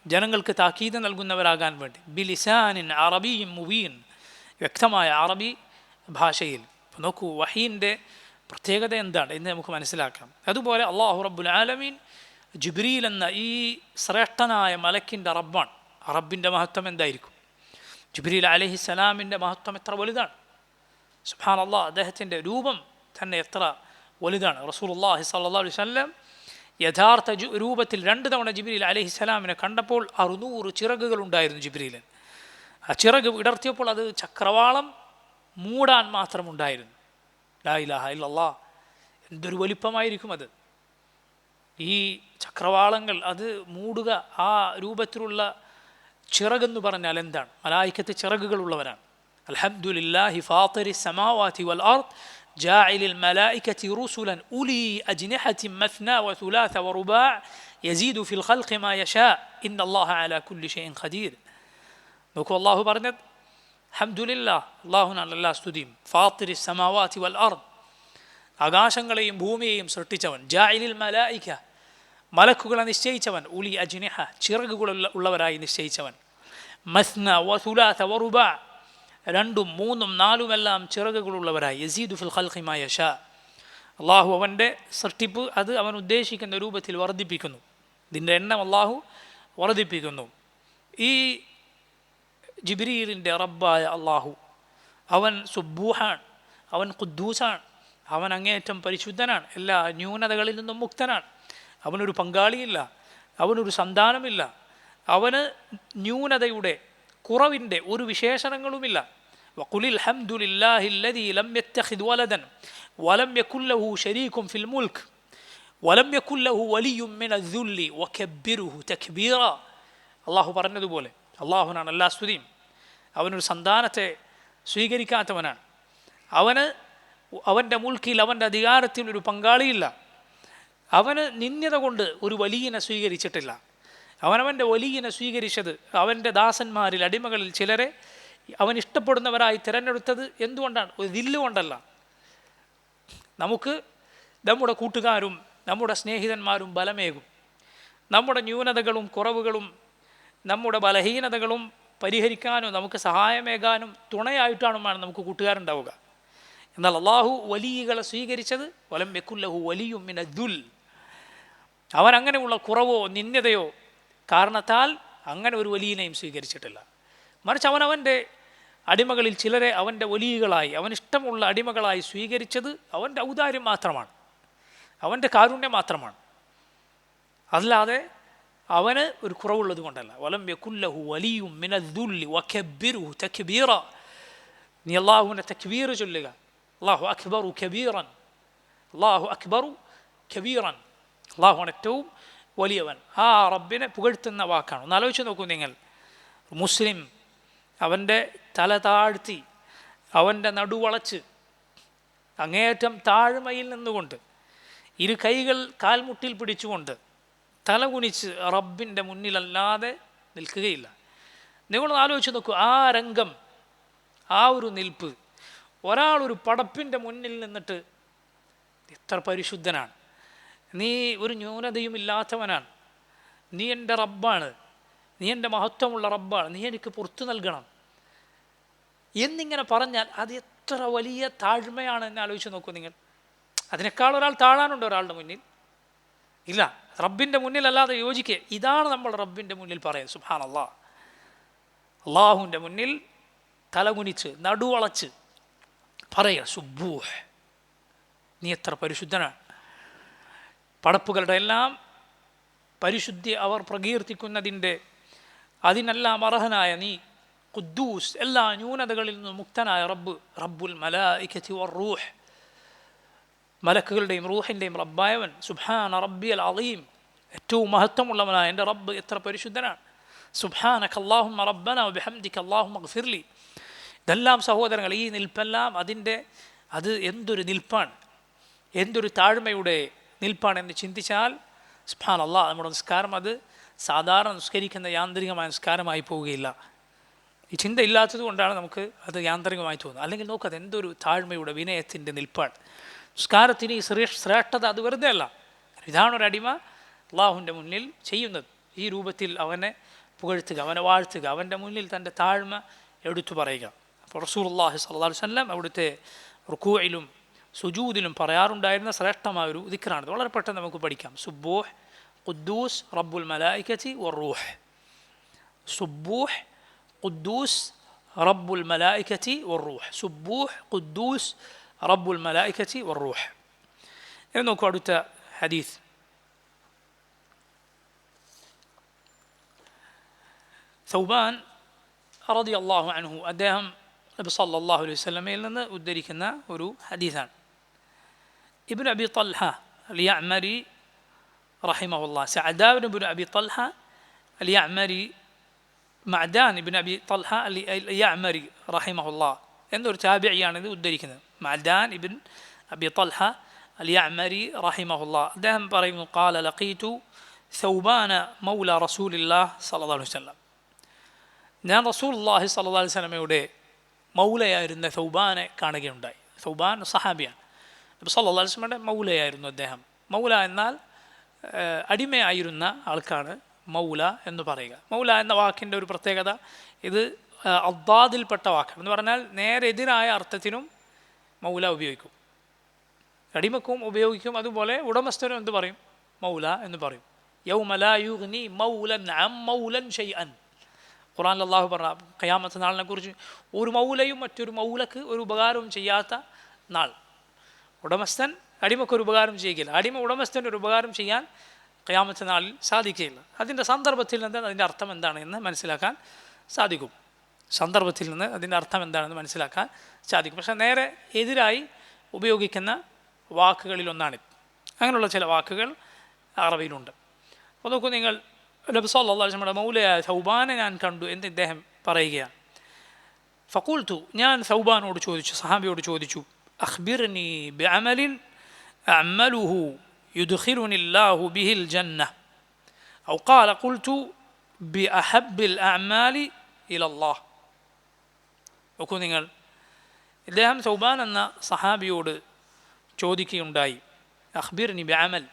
ജനങ്ങൾക്ക് താക്കീത് നൽകുന്നവരാകാൻ വേണ്ടി, ബിലിസാനിൻ അറബിയ്യിൻ മുബീൻ, വ്യക്തമായ അറബി ഭാഷയിൽ. അപ്പോൾ നോക്കൂ, വഹീൻ്റെ പ്രത്യേകത എന്താണ് എന്ന് നമുക്ക് മനസ്സിലാക്കാം. അതുപോലെ അല്ലാഹു റബ്ബുൽ ആലമീൻ ജിബ്രീൽ എന്ന ഈ ശ്രേഷ്ഠനായ മലക്കിൻ്റെ റബ്ബാണ്. റബ്ബിൻ്റെ മഹത്വം എന്തായിരിക്കും? ജിബ്രീൽ അലൈഹിസ്സലാമിൻ്റെ മഹത്വം എത്ര വലുതാണ്! സുബ്ഹാനല്ലാഹ്, അദ്ദേഹത്തിൻ്റെ രൂപം തന്നെ എത്ര വലുതാണ്! റസൂലുള്ളാഹി സ്വല്ലല്ലാഹു അലൈഹി വസല്ലം യഥാർത്ഥ രൂപത്തിൽ 2 തവണ ജിബ്രീൽ അലൈഹിസ്സലാമിനെ കണ്ടപ്പോൾ 600 ചിറകുകൾ ഉണ്ടായിരുന്നു ജിബ്രീലിന്. ആ ചിറക് വിടർത്തിയപ്പോൾ അത് ചക്രവാളം മൂടാൻ മാത്രമുണ്ടായിരുന്നു. ലാ ഇലാഹ ഇല്ലല്ലാഹ്. എന്തൊരു വലിപ്പമായിരിക്കും അത്! ഈ ചക്രവാളങ്ങൾ അത് മൂടുക, ആ രൂപത്തിലുള്ള ചിറകെന്ന് പറഞ്ഞാൽ എന്താണ്? മലായിക്കത്ത് ചിറകുകളുള്ളവരാണ്. അൽഹംദുലില്ലാഹി ഫാത്തിരി സമാവാതി വൽ അർദ് ജാഇലിൽ മലായികതി റുസുലൻ ഉലി അജ്നിഹതി മസ്ന വസുലാസ വറുബാ യസീദു ഫിൽ ഖൽഖി മാ യശാ ഇന്നല്ലാഹ അലാ കുല്ലി ഷൈഇൻ ഖദീർ. നോക്കൂ, അള്ളാഹു പറഞ്ഞത് ഹംദുലില്ലാഹ്, അള്ളാഹുവിനാണ് എല്ലാ സ്തുതിയും. ഫാത്തിരി സമാവാതി വൽ അർദ്, ആകാശങ്ങളെയും ഭൂമിയെയും സൃഷ്ടിച്ചവൻ. ജാഇലിൽ മലായിക, മലക്കുകളെ നിശ്ചയിച്ചവൻ. ഉലി അജ്നിഹ, ചിറകുകളുള്ളവരായി നിശ്ചയിച്ചവൻ. മസ്ന വസുലാസ വറുബാ, രണ്ടും മൂന്നും നാലുമെല്ലാം ചിറകുകളുള്ളവരായി. യസീദു ഫിൽ ഖൽഖി മാ യശാ, അള്ളാഹു അവൻ്റെ സൃഷ്ടിപ്പ് അത് അവൻ ഉദ്ദേശിക്കുന്ന രൂപത്തിൽ വർദ്ധിപ്പിക്കുന്നു. ഇതിൻ്റെ എണ്ണം അള്ളാഹു വർദ്ധിപ്പിക്കുന്നു. ഈ ജിബ്രീലിൻ്റെ റബ്ബായ അള്ളാഹു, അവൻ സുബ്ബൂഹാൻ, അവൻ ഖുദ്ദൂസാൻ, അവൻ അങ്ങേയറ്റം പരിശുദ്ധനാണ്, എല്ലാ ന്യൂനതകളിൽ നിന്നും മുക്തനാണ്. അവനൊരു പങ്കാളിയില്ല, അവനൊരു സന്താനമില്ല, അവന് ന്യൂനതയുടെ കുറവിൻ്റെ ഒരു വിശേഷണങ്ങളുമില്ല. വഖുലിൽ ഹംദുലില്ലാഹി അല്ലദീ ലം യത്തഖിദ് വലദൻ വലം യകുൽ ലഹു ശരീകുൻ ഫിൽ മുൽക്ക് വലം യകുൽ ലഹു വലിയ്യുൻ മിനൽ ദുല്ലി വകബ്ബിർഹു തക്ബീറ. അള്ളാഹു പറഞ്ഞതുപോലെ അള്ളാഹുവിനാണ് എല്ലാ സ്തുതിയും. അവനൊരു സന്താനത്തെ സ്വീകരിക്കാത്തവനാണ്. അവൻ്റെ മുൽക്കിൽ, അവൻ്റെ അധികാരത്തിൽ ഒരു പങ്കാളിയില്ല. അവന് നിന്ദ്യത കൊണ്ട് ഒരു വലിയനെ സ്വീകരിച്ചിട്ടില്ല. അവനവൻ്റെ വലിയനെ സ്വീകരിച്ചത് അവൻ്റെ ദാസന്മാരിൽ, അടിമകളിൽ ചിലരെ അവൻ ഇഷ്ടപ്പെടുന്നവരായി തിരഞ്ഞെടുത്തത് എന്തുകൊണ്ടാണ്? ഒരു ദില്ല് കൊണ്ടല്ല. നമുക്ക് നമ്മുടെ കൂട്ടുകാരും നമ്മുടെ സ്നേഹിതന്മാരും ബലമേകും. നമ്മുടെ ന്യൂനതകളും കുറവുകളും നമ്മുടെ ബലഹീനതകളും പരിഹരിക്കാനും നമുക്ക് സഹായമേകാനും തുണയായിട്ടാണ് നമുക്ക് കൂട്ടുകാരുണ്ടാവുക. എന്നാൽ അള്ളാഹു വലിയകളെ സ്വീകരിച്ചത് വലം യകുൽ ലഹു വലിയ്യുൻ മിനൽ ദുൽ, അവൻ അങ്ങനെയുള്ള കുറവോ നിന്ദ്യതയോ കാരണത്താൽ അങ്ങനെ ഒരു വലിയനെയും സ്വീകരിച്ചിട്ടില്ല. മറിച്ച് അവനവൻ്റെ അടിമകളിൽ ചിലരെ അവൻ്റെ വലിയകളായി, അവനിഷ്ടമുള്ള അടിമകളായി സ്വീകരിച്ചത് അവൻ്റെ ഔദാര്യം മാത്രമാണ്, അവൻ്റെ കാരുണ്യം മാത്രമാണ്. അല്ലാതെ അവന് ഒരു കുറവുള്ളത് കൊണ്ടല്ല. വലം യകുൽ ലഹു വലിയ്യുൻ മിനൽ ദുല്ലി വകബ്ബിർഹു തക്ബീറ. നീ അള്ളാഹുവിനെ തക്ബീർ ചൊല്ലുക. അല്ലാഹു അക്ബറു കബീറൻ, അല്ലാഹു അക്ബറു കബീറൻ, അള്ളാഹുവാണ് ഏറ്റവും വലിയവൻ. ആ റബ്ബിനെ പുകഴ്ത്തുന്ന വാക്കാണ്. ഒന്ന് ആലോചിച്ച് നോക്കൂ നിങ്ങൾ. മുസ്ലിം അവൻ്റെ തല താഴ്ത്തി, അവൻ്റെ നടുവളച്ച്, അങ്ങേയറ്റം താഴ്മയിൽ നിന്നുകൊണ്ട്, ഇരു കൈകൾ കാൽമുട്ടിൽ പിടിച്ചുകൊണ്ട്, തല കുനിച്ച് റബ്ബിൻ്റെ മുന്നിലല്ലാതെ നിൽക്കുകയില്ല. നിങ്ങളൊന്ന് ആലോചിച്ച് നോക്കൂ ആ രംഗം, ആ ഒരു നിൽപ്പ്. ഒരാളൊരു പടപ്പിൻ്റെ മുന്നിൽ നിന്നിട്ട് എത്ര പരിശുദ്ധനാണ്, നീ ഒരു ന്യൂനതയും ഇല്ലാത്തവനാണ്, നീ എൻ്റെ റബ്ബാണ്, നീ എൻ്റെ മഹത്വമുള്ള റബ്ബാണ്, നീ എനിക്ക് പുറത്തു നൽകണം എന്നിങ്ങനെ പറഞ്ഞാൽ അത് എത്ര വലിയ താഴ്മയാണ് എന്ന് ആലോചിച്ച് നോക്കൂ നിങ്ങൾ. അതിനേക്കാൾ ഒരാൾ താഴാനുണ്ടോ ഒരാളുടെ മുന്നിൽ? ഇല്ല. റബ്ബിൻ്റെ മുന്നിലല്ലാതെ യോജിക്കുക. ഇതാണ് നമ്മൾ റബ്ബിൻ്റെ മുന്നിൽ പറയുന്നത്. സുബ്ഹാനല്ലാഹ്, അള്ളാഹുവിൻ്റെ മുന്നിൽ തലകുനിച്ച് നടുവളച്ച് പറയുക, സുബ്ബൂഹ്, നീ എത്ര പരിശുദ്ധനാണ്. പടപ്പുകളുടെ എല്ലാം പരിശുദ്ധി അവർ പ്രകീർത്തിക്കുന്നതിൻ്റെ അതിനെല്ലാം അർഹനായ നീ ഖുദ്ദൂസ്, എല്ലാ ന്യൂനതകളിൽ നിന്നും മുക്തനായ റബ്ബ്, റബ്ബുൽ മലായികതി വറൂഹ്, മലക്കുകളുടെയും റൂഹിൻ്റെയും റബ്ബായവൻ. സുബ്ഹാന റബ്ബിയൽ അളീം, ഏറ്റവും മഹത്വമുള്ളവനായ എൻ്റെ റബ്ബ് എത്ര പരിശുദ്ധനാണ്. സുബ്ഹാനക അല്ലാഹുമ്മ റബ്ബന വബിഹംദിക അല്ലാഹുമ്മഗ്ഫിർലി. ഇതെല്ലാം സഹോദരങ്ങൾ, ഈ നിൽപ്പെല്ലാം അത് എന്തൊരു നിൽപ്പാണ്, എന്തൊരു താഴ്മയുടെ നിൽപ്പാണെന്ന് ചിന്തിച്ചാൽ സുബ്ഹാനല്ലാഹ്, നമ്മുടെ നിസ്കാരം അത് സാധാരണ നിസ്കരിക്കുന്ന യാന്ത്രികമായ നിസ്കാരമായി പോവുകയില്ല. ഈ ചിന്ത ഇല്ലാത്തത് കൊണ്ടാണ് നമുക്ക് അത് യാന്ത്രികമായി തോന്നുന്നത്. അല്ലെങ്കിൽ നോക്കുക, അത് എന്തൊരു താഴ്മയുടെ വിനയത്തിൻ്റെ നിൽപ്പാണ്. നിസ്കാരത്തിന് ഈ ശ്രേഷ്ഠത അത് വെറുതെ അല്ല. ഇതാണൊരടിമ അള്ളാഹുവിൻ്റെ മുന്നിൽ ചെയ്യുന്നത്. ഈ രൂപത്തിൽ അവനെ പുകഴ്ത്തുക, അവനെ വാഴ്ത്തുക, അവൻ്റെ മുന്നിൽ തൻ്റെ താഴ്മ എടുത്തു പറയുക. അപ്പോൾ റസൂലുള്ളാഹി സ്വല്ലല്ലാഹു അലൈഹി വസല്ലം അവിടുത്തെ റുകൂഇലും സുജൂദിലും പറയാറുണ്ടായിരുന്ന ശ്രേഷ്ഠമായ ഒരു ദിക്റാണ്. വളരെ പെട്ടെന്ന് നമുക്ക് പഠിക്കാം. സുബ്ബൂഹ് ഖുദ്ദൂസ് റബ്ബുൽ മലായികതി വറൂഹ്. സുബ്ബൂഹ് ഖുദ്ദൂസ് റബ്ബുൽ മലായികതി വറൂഹ്. സുബ്ബൂഹ് ഖുദ്ദൂസ് റബ്ബുൽ മലായികതി വറൂഹ്. എന്ന് നോക്കൂ അടുത്ത ഹദീസ്. സൗബാൻ റളിയല്ലാഹു അൻഹു, അദ്ദേഹം നബി സല്ലല്ലാഹു അലൈഹി വസല്ലമയിൽ നിന്ന് ഉദ്ധരിക്കുന്ന ഒരു ഹദീസാണ്. ഇബ്നു അബി തൽഹ അൽ-യഅ്മരി റഹിമഹുല്ലാഹ്, സഅദാൻ ഇബ്നു അബി തൽഹ അൽ-യഅ്മരി, മഅദാൻ ഇബ്നു അബി തൽഹ അൽ-യഅ്മരി റഹിമഹുല്ലാഹ് എന്നൊരു താബിഇയാണ് ഇത് ഉദ്ധരിക്കുന്നത്. മഅദാൻ ഇബ്ൻ അബി തൽഹ അൽ-യഅ്മരി റഹിമഹുല്ലാഹ് അദ്ദേഹം പറയുന്നു, ഖാല ലഖീതു സൗബാന മൗല റസൂലില്ലാഹ് സല്ലല്ലാഹു അലൈഹി വസല്ലം. ഞാൻ റസൂലുള്ളാഹി സല്ലല്ലാഹു അലൈഹി വസല്ലമയുടെ മൗലയായിരുന്ന സൗബാനെ കാണുകയുണ്ടായി. സൗബാൻ സഹാബിയാണ്. അപ്പോൾ സല്ലല്ലാഹു അലൈഹി വസല്ലമയുടെ മൗലയായിരുന്നു അദ്ദേഹം. മൗല എന്നാൽ അടിമയായിരുന്ന ആൾക്കാണ് മൗല എന്ന് പറയുക. മൗല എന്ന വാക്കിൻ്റെ ഒരു പ്രത്യേകത, ഇത് അദ്ദാദിൽപ്പെട്ട വാക്കാണ്. എന്ന് പറഞ്ഞാൽ നേരെ എതിരായ അർത്ഥത്തിനും മൗല ഉപയോഗിക്കും. അടിമക്കും ഉപയോഗിക്കും. അതുപോലെ ഉടമസ്ഥനും എന്ത് പറയും? മൗല എന്ന് പറയും. യൗമ ലാ യുഗ്നി മൗലൻ അൻ മൗലൻ ഷൈഅൻ. ഖുർആനിൽ അല്ലാഹു പറഞ്ഞ ഖിയാമത്ത് നാളിനെ കുറിച്ച്, ഒരു മൗലയും മറ്റൊരു മൗലക്ക് ഒരു ഉപകാരവും ചെയ്യാത്ത നാൾ. ഉടമസ്ഥൻ അടിമക്കൊരു ഉപകാരം ചെയ്യുകയില്ല, അടിമ ഉടമസ്ഥൻ്റെ ഒരു ഉപകാരം ചെയ്യാൻ ഖിയാമത്ത് നാളിൽ സാധിക്കുകയില്ല. അതിൻ്റെ സന്ദർഭത്തിൽ നിന്ന് അതിൻ്റെ അർത്ഥം എന്താണ് എന്ന് മനസ്സിലാക്കാൻ സാധിക്കും. സന്ദർഭത്തിൽ നിന്ന് അതിൻ്റെ അർത്ഥം എന്താണെന്ന് മനസ്സിലാക്കാൻ സാധിക്കും. പക്ഷേ നേരെ എതിരായി ഉപയോഗിക്കുന്ന വാക്കുകളിലൊന്നാണിത്. അങ്ങനെയുള്ള ചില വാക്കുകൾ അറബിയിലുണ്ട്. അപ്പോൾ നോക്കൂ നിങ്ങൾ, നബി സല്ലല്ലാഹു അലൈഹി വസല്ലമയുടെ മൗലയായ സൗബാനെ ഞാൻ കണ്ടു എന്ന് ഇദ്ദേഹം പറയുകയാണ്. ഫഖുൽതു, ഞാൻ സൗബാനോട് ചോദിച്ചു, സഹാബിയോട് ചോദിച്ചു, അഖ്ബിർനി ബിഅമലിൻ അഅമലുഹു യുദ്ഖിലുനി അല്ലാഹു ബിഹിൽ ജന്ന ഔ ഖാല ഖുൽതു ബിഅഹബ്ബിൽ അഅമാലി ഇലല്ലാഹ്. നോക്കൂ നിങ്ങൾ, ഇദ്ദേഹം സൗബാൻ എന്ന സഹാബിയോട് ചോദിക്കുകയുണ്ടായി, അഖ്ബിർനി ബിഅമൽ,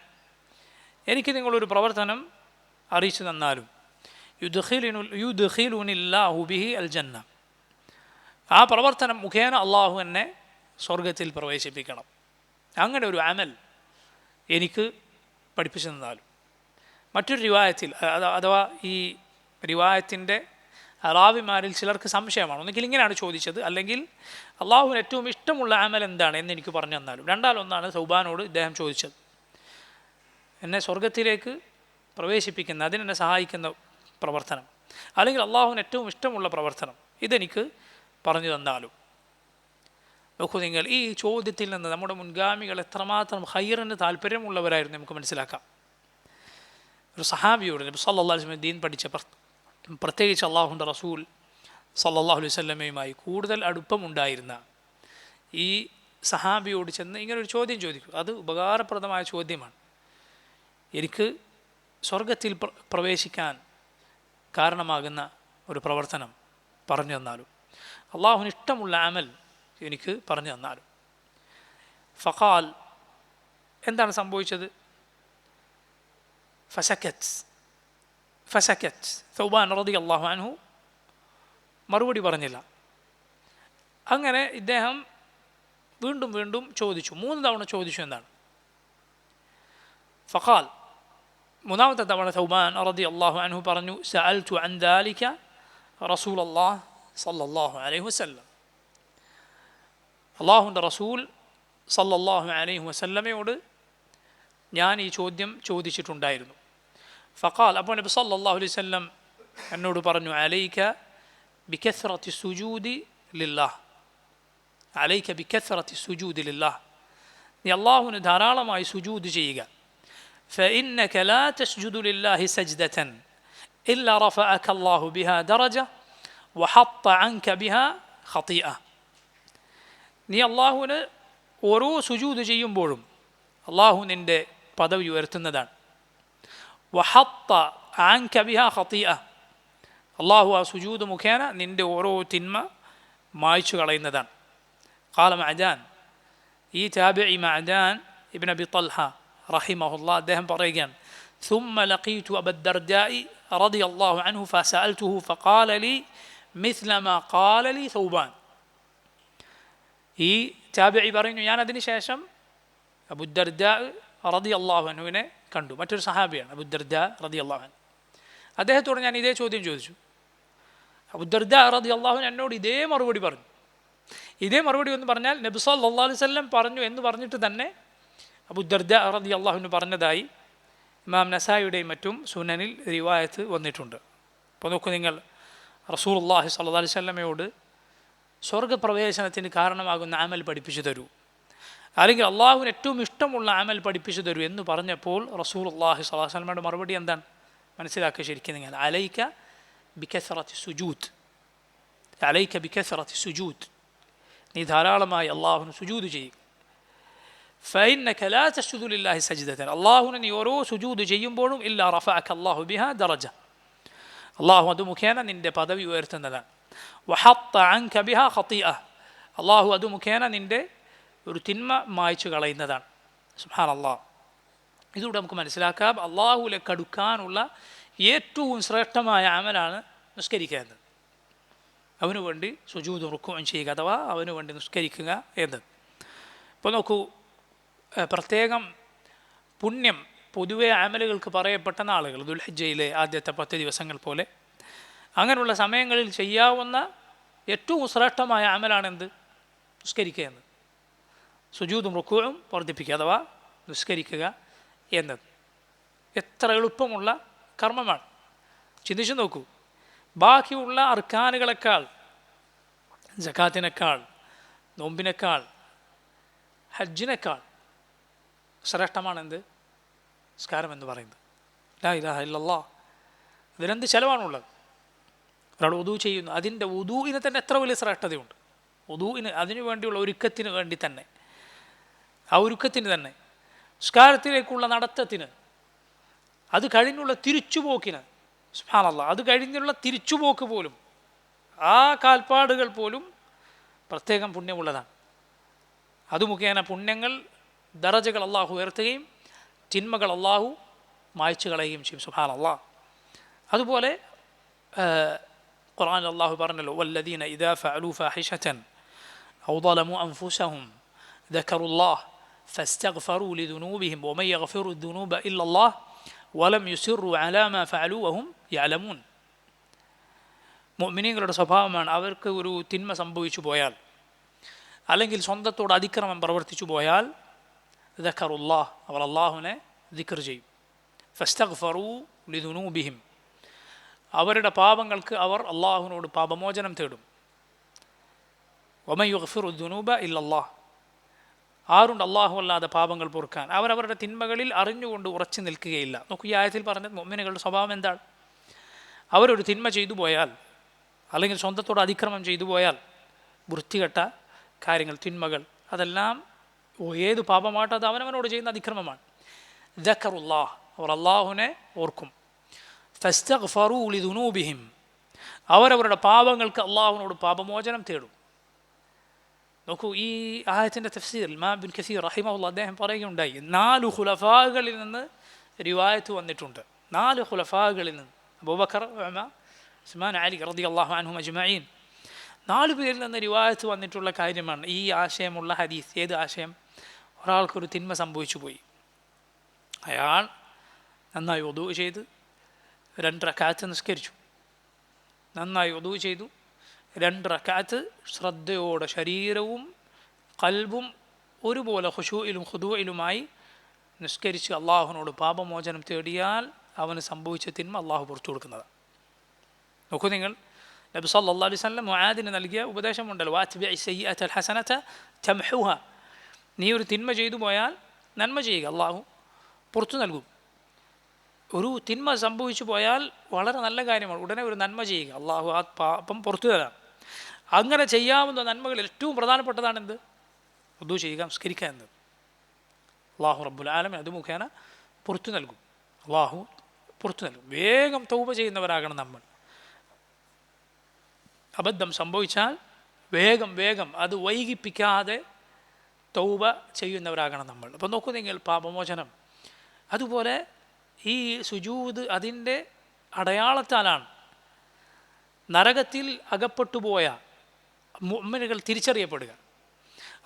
എനിക്ക് നിങ്ങളൊരു പ്രവർത്തനം അറിയിച്ചു തന്നാലും, യുദ്ഖിലുനില്ലാഹു ബിഹി അൽ ജന്ന, ആ പ്രവർത്തനം മുഖേന അള്ളാഹു എന്നെ സ്വർഗത്തിൽ പ്രവേശിപ്പിക്കണം, അങ്ങനെ ഒരു അമൽ എനിക്ക് പഠിപ്പിച്ചു തന്നാലും. മറ്റൊരു റിവായത്തിൽ, അഥവാ ഈ റിവായത്തിൻ്റെ റാവിമാരിൽ ചിലർക്ക് സംശയമാണ്. ഒന്നുകിൽ ഇങ്ങനെയാണ് ചോദിച്ചത്, അല്ലെങ്കിൽ അള്ളാഹുവിന് ഏറ്റവും ഇഷ്ടമുള്ള അമൽ എന്താണ് എന്ന് എനിക്ക് പറഞ്ഞു തന്നാലും. രണ്ടാലൊന്നാണ് സൗബാനോട് ഇദ്ദേഹം ചോദിച്ചത്, എന്നെ സ്വർഗത്തിലേക്ക് പ്രവേശിപ്പിക്കുന്ന, അതിനെന്നെ സഹായിക്കുന്ന പ്രവർത്തനം, അല്ലെങ്കിൽ അള്ളാഹുവിന് ഏറ്റവും ഇഷ്ടമുള്ള പ്രവർത്തനം, ഇതെനിക്ക് പറഞ്ഞു തന്നാലും. നോക്കൂ നിങ്ങൾ, ഈ ചോദ്യത്തിൽ നിന്ന് നമ്മുടെ മുൻഗാമികൾ എത്രമാത്രം ഖൈറിന് താല്പര്യമുള്ളവരായിരുന്നു നമുക്ക് മനസ്സിലാക്കാം. ഒരു സഹാബിയോട് നബി സല്ലല്ലാഹു അലൈഹി വസല്ലം ദീൻ പഠിച്ച, പ്രത്യേകിച്ച് അള്ളാഹുവിൻ്റെ റസൂൽ സല്ലല്ലാഹു അലൈഹി വസല്ലമയുമായി കൂടുതൽ അടുപ്പമുണ്ടായിരുന്ന ഈ സഹാബിയോട് ചെന്ന് ഇങ്ങനൊരു ചോദ്യം ചോദിക്കും. അത് ഉപകാരപ്രദമായ ചോദ്യമാണ്. എനിക്ക് സ്വർഗത്തിൽ പ്രവേശിക്കാൻ കാരണമാകുന്ന ഒരു പ്രവർത്തനം പറഞ്ഞു തന്നാലും, അള്ളാഹുവിന് ഇഷ്ടമുള്ള അമൽ എനിക്ക് പറഞ്ഞു തന്നാലും. ഫഖാൽ, എന്താണ് സംഭവിച്ചത്? ഫസക്കത്ത് സൗബാൻ റളിയല്ലാഹു അൻഹു മറുപടി പറഞ്ഞില്ല. അങ്ങനെ ഇദ്ദേഹം വീണ്ടും വീണ്ടും ചോദിച്ചു, 3 തവണ ചോദിച്ചു. എന്താണ്? ഫഖാൽ, മൂന്നാമത്തെ തവണ സൗബാൻ റളിയല്ലാഹു അൻഹു പറഞ്ഞു, സഅൽതു അൻ ദാലിക റസൂലല്ലാഹ് സല്ലല്ലാഹു അലൈഹി വസല്ലം, അള്ളാഹുവിൻ്റെ റസൂൽ സല്ലല്ലാഹു അലൈഹി വസല്ലമയോട് ഞാൻ ഈ ചോദ്യം ചോദിച്ചിട്ടുണ്ടായിരുന്നു. ഫഖാൽ, അപ്പോൾ നബി സല്ലല്ലാഹു അലൈഹി വസല്ലം എന്നോട് പറഞ്ഞു, അലൈക ബികസ്റത്തി സുജൂദി ലില്ലാഹ്, അലൈക ബികസ്റത്തി സുജൂദി ലില്ലാഹ്, നീ അള്ളാഹുവിന് ധാരാളമായി സുജൂദ് ചെയ്യുക. فإنك لا تسجد لله سجدة إلا رفعك الله بها درجة وحط عنك بها خطيئة. നീ അള്ളാഹുവിന് ഓരോ സുജൂദ് ചെയ്യുമ്പോഴും അള്ളാഹു നിൻ്റെ പദവി ഉയർത്തുന്നതാണ്. വഹത്ത അൻക ബിഹാ ഖതീഅ, അള്ളാഹു ആ സുജൂദ് മുഖേന നിൻ്റെ ഓരോ തിന്മ മായ്ച്ചു കളയുന്നതാണ്. ഖാല മഅദാൻ, ഈ താബിഈ മഅദാൻ ഇബ്നു അബി ത്വൽഹ റഹിമഹുല്ലാഹ് അദ്ദേഹം പറയുകയാണ്, ثم لقيت أبا الدرداء رضي الله عنه فسألته فقال لي مثل ما قال لي ثوبان. ഈ താബിഈ പറയുന്നു, ഞാൻ അതിന് ശേഷം അബൂദ്ദർദാ റളിയല്ലാഹു അൻഹുവിനെ കണ്ടു. മറ്റൊരു സഹാബിയാണ് അബൂദ്ദർദാ റളിയല്ലാഹു അൻഹു. അദ്ദേഹത്തോട് ഞാൻ ഇതേ ചോദ്യം ചോദിച്ചു. അബൂദ്ദർദാ റളിയല്ലാഹു അൻഹു എന്നോട് ഇതേ മറുപടി പറഞ്ഞു. ഇതേ മറുപടി എന്ന് പറഞ്ഞാൽ നബി സല്ലല്ലാഹു അലൈഹി വസല്ലം പറഞ്ഞു എന്ന് പറഞ്ഞിട്ട് തന്നെ അബൂദ്ദർദാ റളിയല്ലാഹു അൻഹു പറഞ്ഞതായി ഇമാം നസായിയുടെയും മറ്റും സുനനിൽ റിവായത്ത് വന്നിട്ടുണ്ട്. അപ്പോൾ നോക്കൂ നിങ്ങൾ, റസൂലുള്ളാഹി സ്വല്ലല്ലാഹു അലൈഹി വസല്ലമയോട് സ്വർഗപ്രവേശനത്തിന് കാരണമാകുന്ന അമൽ പഠിപ്പിച്ചു തരൂ, അല്ലെങ്കിൽ അള്ളാഹുവിന് ഏറ്റവും ഇഷ്ടമുള്ള അമൽ പഠിപ്പിച്ചു തരൂ എന്ന് പറഞ്ഞപ്പോൾ റസൂലുള്ളാഹി സ്വല്ലല്ലാഹു അലൈഹി വസല്ലമയുടെ മറുപടി എന്താണ് മനസ്സിലാക്കുക ശരിക്കും നിങ്ങൾ? അലൈക ബികസ്റത്തി സുജൂദ്, അലൈക ബികസ്റത്തി സുജൂദ്, നീ ധാരാളമായി അള്ളാഹുവിന് സുജൂദ് ചെയ്യുക. فإنك لا تسجد لله سجدة അള്ളാഹുവിനെ നീ ഓരോ സുജൂദ് ചെയ്യുമ്പോഴും ഇല്ലാ റഫഅക അല്ലാഹു ബിഹാ ദറജ അള്ളാഹു അത് മുഖേന നിന്റെ പദവി ഉയർത്തുന്നതാണ് വഹത്ത അൻക ബിഹാ ഖതീഅ അള്ളാഹു അത് മുഖേന നിന്റെ ഒരു തിന്മ മായ്ച്ചു കളയുന്നതാണ് സുബ്ഹാനല്ലാഹ് ഇതുകൂടെ നമുക്ക് മനസ്സിലാക്കാം അള്ളാഹുവിലേക്ക് അടുക്കാനുള്ള ഏറ്റവും ശ്രേഷ്ഠമായ അമലാണ് നിസ്കരിക്കുക അവന് വേണ്ടി സുജൂദും റുക്കുഉം ചെയ്യുക അഥവാ അവന് വേണ്ടി നിസ്കരിക്കുക എന്നത്. ഇപ്പോൾ നോക്കൂ, പ്രത്യേകം പുണ്യം പൊതുവെ അമലുകൾക്ക് പറയപ്പെട്ട നാളുകൾ ദുൽഹിജ്ജയിലെ ആദ്യത്തെ 10 ദിവസങ്ങൾ പോലെ അങ്ങനെയുള്ള സമയങ്ങളിൽ ചെയ്യാവുന്ന ഏറ്റവും ശ്രേഷ്ഠമായ അമലാണെന്ത്? നിസ്കരിക്കുക എന്നത്. സുജൂദും റുക്കുഉം വർദ്ധിപ്പിക്കുക അഥവാ നിസ്കരിക്കുക എന്നത് എത്ര എളുപ്പമുള്ള കർമ്മമാണ്. ചിന്തിച്ചു നോക്കൂ, ബാക്കിയുള്ള അർക്കാനുകളെക്കാൾ, സകാത്തിനേക്കാൾ, നോമ്പിനേക്കാൾ, ഹജ്ജിനേക്കാൾ ശ്രേഷ്ഠമാണെന്ത്? നിസ്കാരം എന്ന് പറയുന്നത്. ലാ ഇലാഹ ഇല്ലല്ലാഹ്. ഇതിനെന്ത് ചെലവാണുള്ളത്? ഒരാൾ വുദൂ ചെയ്യുന്നു, അതിൻ്റെ വുദൂഇന് തന്നെ എത്ര വലിയ ശ്രേഷ്ഠതയുണ്ട്. വുദൂഇന് അതിനു വേണ്ടിയുള്ള ഒരുക്കത്തിന് വേണ്ടി തന്നെ, ആ ഒരുക്കത്തിന് തന്നെ, നിസ്കാരത്തിലേക്കുള്ള നടത്തത്തിന്, അത് കഴിഞ്ഞുള്ള തിരിച്ചുപോക്കിന്, സുബ്ഹാനല്ലാഹ്, അത് കഴിഞ്ഞുള്ള തിരിച്ചുപോക്ക് പോലും, ആ കാൽപ്പാടുകൾ പോലും പ്രത്യേകം പുണ്യമുള്ളതാണ്. അത് മുഖേന പുണ്യങ്ങൾ, ദറജകൾ അള്ളാഹു ഉയർത്തുകയും തിന്മകൾ അള്ളാഹു മായ്ച്ചു കളയുകയും ചെയ്യും. സുബ്ഹാനല്ലാഹ്. അതുപോലെ ഖുർആനിൽ അള്ളാഹു പറഞ്ഞല്ലോ, വല്ലദീന ഇദാ ഫഅലൂ ഫാഹിശതൻ ഔ ളലമൂ അൻഫുസഹും ദക്കറുല്ലാഹ് ഫസ്തഗ്ഫറൂ ലിദുനൂബിഹിം വമൻ യഗ്ഫിറു ദുനൂബ ഇല്ലല്ലാഹ് വലം യുസിറു അലാ മാ ഫഅലൂ വഹും യഅലമൂൻ. മുഅ്മിനീങ്ങളുടെ സ്വഭാവമാണ്, അവർക്ക് ഒരു തിന്മ സംഭവിച്ചു പോയാൽ അല്ലെങ്കിൽ സ്വന്തത്തോട് അതിക്രമം പ്രവർത്തിച്ചു പോയാൽ ദക്കറുല്ലാഹ്, അവർ അള്ളാഹുവിനെ ദിക്ർ ചെയ്യും. ഫസ്തഗ്ഫറൂ ലിദുനൂബിഹിം, അവരുടെ പാപങ്ങൾക്ക് അവർ അള്ളാഹുവിനോട് പാപമോചനം തേടും. വമൻ യഗ്ഫിറു ദുനൂബ ഇല്ലല്ലാഹ്, ആരുണ്ട് അള്ളാഹു അല്ലാതെ പാപങ്ങൾ പൊറുക്കാൻ? അവരവരുടെ തിന്മകളിൽ അറിഞ്ഞുകൊണ്ട് ഉറച്ചു നിൽക്കുകയില്ല. നോക്കൂ, ഈ ആയത്തിൽ പറഞ്ഞ മുഅ്മിനുകളുടെ സ്വഭാവം എന്താണ്? അവരൊരു തിന്മ ചെയ്തു പോയാൽ അല്ലെങ്കിൽ സ്വന്തത്തോട് അതിക്രമം ചെയ്തു പോയാൽ, വൃത്തികെട്ട കാര്യങ്ങൾ, തിന്മകൾ, അതെല്ലാം ഏത് പാപമായിട്ട് അത് അവനവനോട് ചെയ്യുന്ന അതിക്രമമാണ്. ദക്കറുല്ലാഹ്, അവർ അള്ളാഹുവിനെ ഓർക്കും. ഫസ്തഗ്ഫറൂ ലിദുനൂബിഹിം, അവരവരുടെ പാപങ്ങൾക്ക് അള്ളാഹുവിനോട് പാപമോചനം തേടും. നോക്കൂ, ഈ ആയത്തിൻ്റെ തഫ്സീറിൽ ഇമാം ഇബ്നു കസീർ റഹിമഹുല്ലാഹ് അദ്ദേഹം പറയുകയുണ്ടായി, 4 ഖുലഫാകളിൽ നിന്ന് റിവായത്ത് വന്നിട്ടുണ്ട്. 4 ഖുലഫാകളിൽ നിന്ന്, അബൂബക്കർ, ഉമർ, ഉസ്മാൻ, അലി റളിയല്ലാഹു അൻഹും അജ്മഈൻ, 4 പേരിൽ നിന്ന് റിവായത്ത് വന്നിട്ടുള്ള കാര്യമാണ് ഈ ആശയമുള്ള ഹദീസ്. ഏത് ആശയം? ഒരാൾക്കൊരു തിന്മ സംഭവിച്ചു പോയി, അയാൾ നന്നായി വുദൂ ചെയ്ത് 2 റക്അത്ത് നിസ്കരിച്ചു. നന്നായി വുദൂ ചെയ്തു 2 റക്അത്ത് ശ്രദ്ധയോടെ ശരീരവും ഖൽബും ഒരുപോലെ ഖുശൂഇലും ഖുദൂഇലുമായി നിസ്കരിച്ച് അള്ളാഹുവിനോട് പാപമോചനം തേടിയാൽ അവന് സംഭവിച്ച തിന്മ അള്ളാഹു പുറത്തു കൊടുക്കുന്നതാണ്. നോക്കൂ നിങ്ങൾ, നബി സല്ലല്ലാഹു അലൈഹി വസല്ലം മുആദിന് നൽകിയ ഉപദേശമുണ്ടല്ലോ, വഅത്ബിഇ സയ്യിഅത്തൽ ഹസനത തംഹുഹ, നീ ഒരു തിന്മ ചെയ്തു പോയാൽ നന്മ ചെയ്യുക, അള്ളാഹു പുറത്തു നൽകും. ഒരു തിന്മ സംഭവിച്ചു പോയാൽ വളരെ നല്ല കാര്യമാണ്, ഉടനെ ഒരു നന്മ ചെയ്യുക, അള്ളാഹു ആ പാപം പുറത്തു തരാം. അങ്ങനെ ചെയ്യാവുന്ന നന്മകളിൽ ഏറ്റവും പ്രധാനപ്പെട്ടതാണെന്ത്? വുദൂ ചെയ്യുക, നിസ്കരിക്കുക എന്നത്. അള്ളാഹു റബ്ബുൽ ആലമീൻ അത് മുഖേന പുറത്തു നൽകും. അള്ളാഹു പുറത്തു നൽകും. വേഗം തൗബ ചെയ്യുന്നവരാകണം നമ്മൾ. അബദ്ധം സംഭവിച്ചാൽ വേഗം അത് വൈകിപ്പിക്കാതെ തൗബ ചെയ്യുന്നവരാകണം നമ്മൾ. അപ്പോൾ നോക്കൂ നിങ്ങൾ, പാപമോചനം, അതുപോലെ ഈ സുജൂദ് അതിൻ്റെ അടയാളത്താലാണ് നരകത്തിൽ അകപ്പെട്ടുപോയ മുഅ്മിനുകൾ തിരിച്ചറിയപ്പെടുക.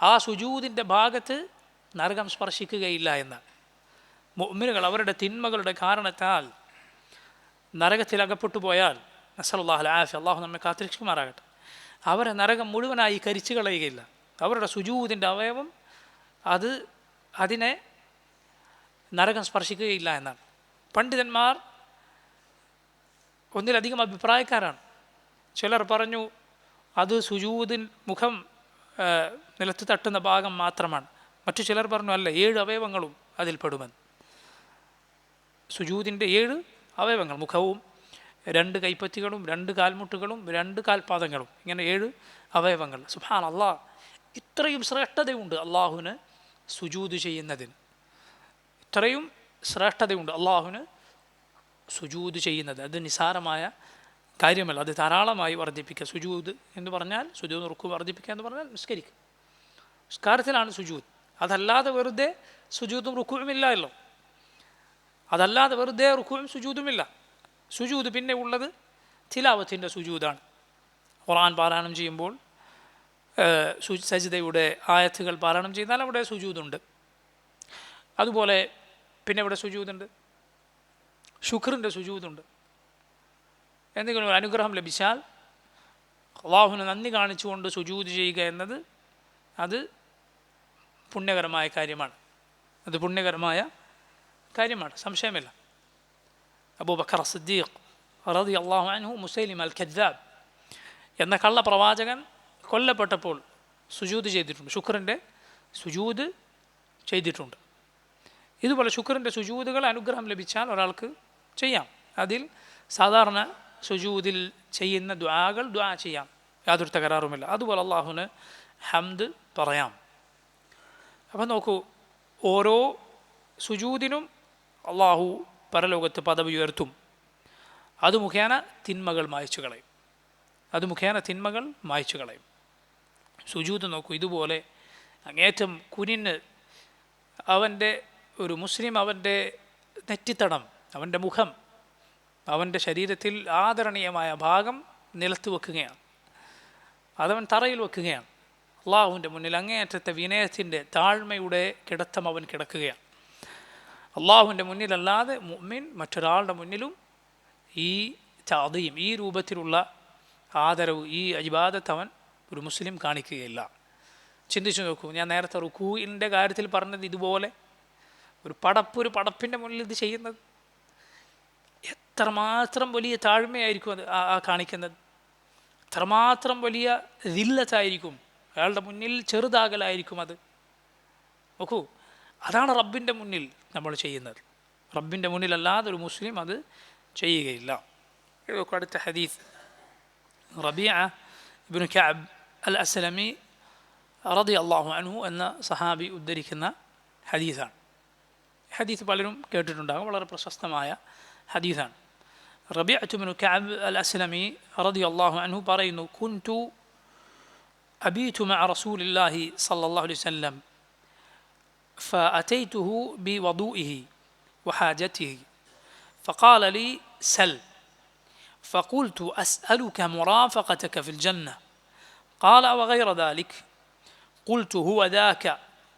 ആ സുജൂദിൻ്റെ ഭാഗത്ത് നരകം സ്പർശിക്കുകയില്ല എന്നാണ്. മുഅ്മിനുകൾ അവരുടെ തിന്മകളുടെ കാരണത്താൽ നരകത്തിൽ അകപ്പെട്ടു പോയാൽ, നസ്അലുല്ലാഹുൽ ആഫിയ, അള്ളാഹു നമ്മെ കാത്തിരക്ഷിക്കുമാറാകട്ടെ, അവരെ നരകം മുഴുവനായി കരിച്ചു കളയുകയില്ല. അവരുടെ സുജൂദിൻ്റെ അവയവം അതിനെ നരകം സ്പർശിക്കുകയില്ല എന്നാണ്. പണ്ഡിതന്മാർ ഒന്നിലധികം അഭിപ്രായക്കാരാണ്. ചിലർ പറഞ്ഞു അത് സുജൂദിൻ മുഖം നിലത്ത് തട്ടുന്ന ഭാഗം മാത്രമാണ്. മറ്റു ചിലർ പറഞ്ഞു അല്ല, 7 അവയവങ്ങളും അതിൽ പെടുമെന്ന്. സുജൂദിൻ്റെ 7 അവയവങ്ങൾ, മുഖവും 2 കൈപ്പത്തികളും 2 കാൽമുട്ടുകളും 2 കാൽപാദങ്ങളും, ഇങ്ങനെ 7 അവയവങ്ങൾ. സുബ്ഹാനല്ലാഹ്, ഇത്രയും ശ്രേഷ്ഠതയുണ്ട് അള്ളാഹുവിന് സുജൂദ് ചെയ്യുന്നതിന്. ഇത്രയും ശ്രേഷ്ഠതയുണ്ട് അള്ളാഹുവിന് സുജൂദ് ചെയ്യുന്നത്. അത് നിസാരമായ കാര്യമല്ല, അത് ധാരാളമായി വർദ്ധിപ്പിക്കുക. സുജൂദ് എന്ന് പറഞ്ഞാൽ, സുജൂദ് റുക്കു വർദ്ധിപ്പിക്കുക എന്ന് പറഞ്ഞാൽ നിസ്കരിക്കുക. നിസ്കാരത്തിലാണ് സുജൂദ്. അതല്ലാതെ വെറുതെ സുജൂദും റുക്കുവും ഇല്ലല്ലോ. അതല്ലാതെ വെറുതെ റുക്കുവും സുജൂദുമില്ല. സുജൂദ് പിന്നെ ഉള്ളത് തിലാവത്തിൻ്റെ സുജൂദാണ്. ഖുർആൻ പാരായണം ചെയ്യുമ്പോൾ സജ്ദയുടെ ആയത്തുകൾ പാരായണം ചെയ്താൽ അവിടെ സുജൂദുണ്ട്. അതുപോലെ പിന്നെ ഇവിടെ സുജൂദുണ്ട്, ശുക്റിൻ്റെ സുജൂദുണ്ട്. എന്തെങ്കിലും ഒരു അനുഗ്രഹം ലഭിച്ചാൽ അള്ളാഹുവിന് നന്ദി കാണിച്ചുകൊണ്ട് സുജൂദ് ചെയ്യുക എന്നത് അത് പുണ്യകരമായ കാര്യമാണ്. അത് പുണ്യകരമായ കാര്യമാണ്, സംശയമില്ല. അബൂബക്കർ സിദ്ദീഖ് റളിയല്ലാഹു അൻഹു മുസൈലിമ അൽ കദ്ദാബ് എന്ന കള്ളപ്രവാചകൻ കൊല്ലപ്പെട്ടപ്പോൾ സുജൂദ് ചെയ്തിട്ടുണ്ട്, ശുക്റിൻ്റെ സുജൂദ് ചെയ്തിട്ടുണ്ട്. ഇതുപോലെ ശുക്റിൻ്റെ സുജൂദുകൾ അനുഗ്രഹം ലഭിച്ചാൽ ഒരാൾക്ക് ചെയ്യാം. അതിൽ സാധാരണ സുജൂദിൽ ചെയ്യുന്ന ദുആകൾ ദുആ ചെയ്യാം, യാതൊരു തകരാറുമില്ല. അതുപോലെ അള്ളാഹുവിന് ഹംദ് പറയാം. അപ്പം നോക്കൂ, ഓരോ സുജൂദിനും അള്ളാഹു പരലോകത്ത് പദവി ഉയർത്തും. അത് മുഖേന തിന്മകൾ മായ്ച്ചു കളയും. അത് മുഖേന തിന്മകൾ മായ്ച്ചു കളയും. സുജൂദ് നോക്കൂ, ഇതുപോലെ അങ്ങേറ്റം കുനിന്ന് അവൻ്റെ ഒരു മുസ്ലിം അവൻ്റെ നെറ്റിത്തടം, അവൻ്റെ മുഖം, അവൻ്റെ ശരീരത്തിൽ ആദരണീയമായ ഭാഗം നിലത്ത് വെക്കുകയാണ്, അതവൻ തറയിൽ വെക്കുകയാണ്. അള്ളാഹുവിൻ്റെ മുന്നിൽ അങ്ങേയറ്റത്തെ വിനയത്തിൻ്റെ താഴ്മയുടെ കിടത്തം അവൻ കിടക്കുകയാണ്. അള്ളാഹുവിൻ്റെ മുന്നിലല്ലാതെ മുഅ്മിൻ മറ്റൊരാളുടെ മുന്നിലും ഈ തഅദീം, ഈ രൂപത്തിലുള്ള ആദരവ്, ഈ ഇബാദത്ത് അവൻ ഒരു മുസ്ലിം കാണിക്കുകയില്ല. ചിന്തിച്ചു നോക്കൂ, ഞാൻ നേരത്തെ റുകൂഇൻ്റെ കാര്യത്തിൽ പറഞ്ഞത് ഇതുപോലെ ഒരു പടപ്പിൻ്റെ മുന്നിൽ ഇത് ചെയ്യുന്നത് എത്രമാത്രം വലിയ താഴ്മയായിരിക്കും അത് കാണിക്കുന്നത്, എത്രമാത്രം വലിയ ദില്ലത്തായിരിക്കും, അയാളുടെ മുന്നിൽ ചെറുതാകലായിരിക്കും അത്. നോക്കൂ, അതാണ് റബ്ബിൻ്റെ മുന്നിൽ നമ്മൾ ചെയ്യുന്നത്. റബ്ബിൻ്റെ മുന്നിലല്ലാതെ ഒരു മുസ്ലിം അത് ചെയ്യുകയില്ല. അടുത്ത ഹദീസ് റബീഅ ഇബ്നു കഅബ് അൽ അസ്ലമി റളിയല്ലാഹു അൻഹു എന്ന സഹാബി ഉദ്ധരിക്കുന്ന ഹദീസാണ്. ഹദീസ് പലരും കേട്ടിട്ടുണ്ടാകും, വളരെ പ്രശസ്തമായ ഹദീസാണ്. റബീഅ ഇബ്നു കഅബ് അൽ അസ്ലമി റളിയല്ലാഹു അൻഹു പറയുന്നു, കുൻതു അബീതു മഅ റസൂലില്ലാഹി സ്വല്ലല്ലാഹു അലൈഹി വസല്ലം فأتيته بوضوئه وحاجته فقال لي سل فقلت أسألك مرافقتك في الجنة قال وغير ذلك قلت هو ذاك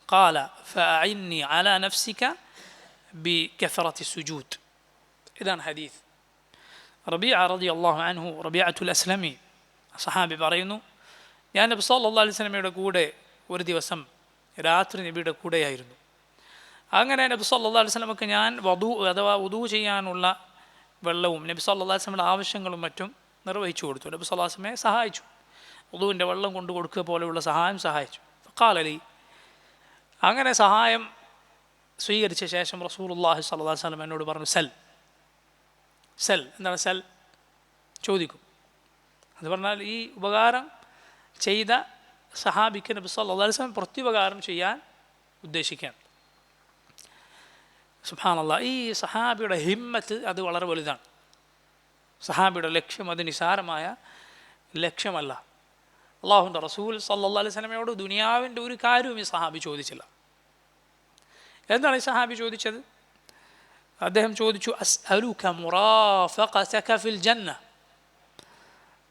قال فأعني على نفسك بكثرة السجود. إذن حديث ربيعة رضي الله عنه ربيعة الأسلمي صحابي പറയുന്നു, ഞാൻ നബി സല്ലല്ലാഹു അലൈഹി വസല്ലമയുടെ കൂടെ ഒരു ദിവസം രാത്രി നബിയുടെ കൂടെയായിരുന്നു. അങ്ങനെ നബി സല്ലല്ലാഹു അലൈഹി വസല്ലമക്ക് ഞാൻ വുദൂ ചെയ്യാനുള്ള വെള്ളവും നബി സല്ലല്ലാഹു അലൈഹി വസല്ലമയുടെ ആവശ്യങ്ങളും മറ്റും നിർവഹിച്ചു കൊടുത്തു. നബി സല്ലല്ലാഹു അലൈഹി വസല്ലമയെ സഹായിച്ചു, വുദൂവിൻ്റെ വെള്ളം കൊണ്ടു കൊടുക്കുക പോലെയുള്ള സഹായം സഹായിച്ചു. ഫഖാല ലി, അങ്ങനെ സഹായം സ്വീകരിച്ച ശേഷം റസൂലുള്ളാഹി സ്വല്ലല്ലാഹു അലൈഹി വസല്ലം എന്നോട് പറഞ്ഞു, സൽ. എന്താണ് സൽ? ചോദിക്കും. അത് പറഞ്ഞാൽ ഈ ഉപകാരം ചെയ്ത സഹാബിക്ക് നബി സല്ലല്ലാഹു അലൈഹി വസല്ലം പ്രത്യുപകാരം ചെയ്യാൻ ഉദ്ദേശിക്കുകയാണ്. സുബ്ഹാനല്ലാഹ്, ഈ സഹാബിയുടെ ഹിമ്മത്ത് അത് വളരെ വലുതാണ്. സഹാബിയുടെ ലക്ഷ്യം അത് നിസാരമായ ലക്ഷ്യമല്ല. അള്ളാഹുവിൻ്റെ റസൂൽ സല്ലല്ലാഹു അലൈഹി വസല്ലമയോട് ദുനിയാവിൻ്റെ ഒരു കാര്യവും ഈ സഹാബി ചോദിച്ചില്ല. എന്താണ് ഈ സഹാബി ചോദിച്ചത്? അദ്ദേഹം ചോദിച്ചു, അസ്അലുക മുറാഫഖതക ഫിൽ ജന്ന,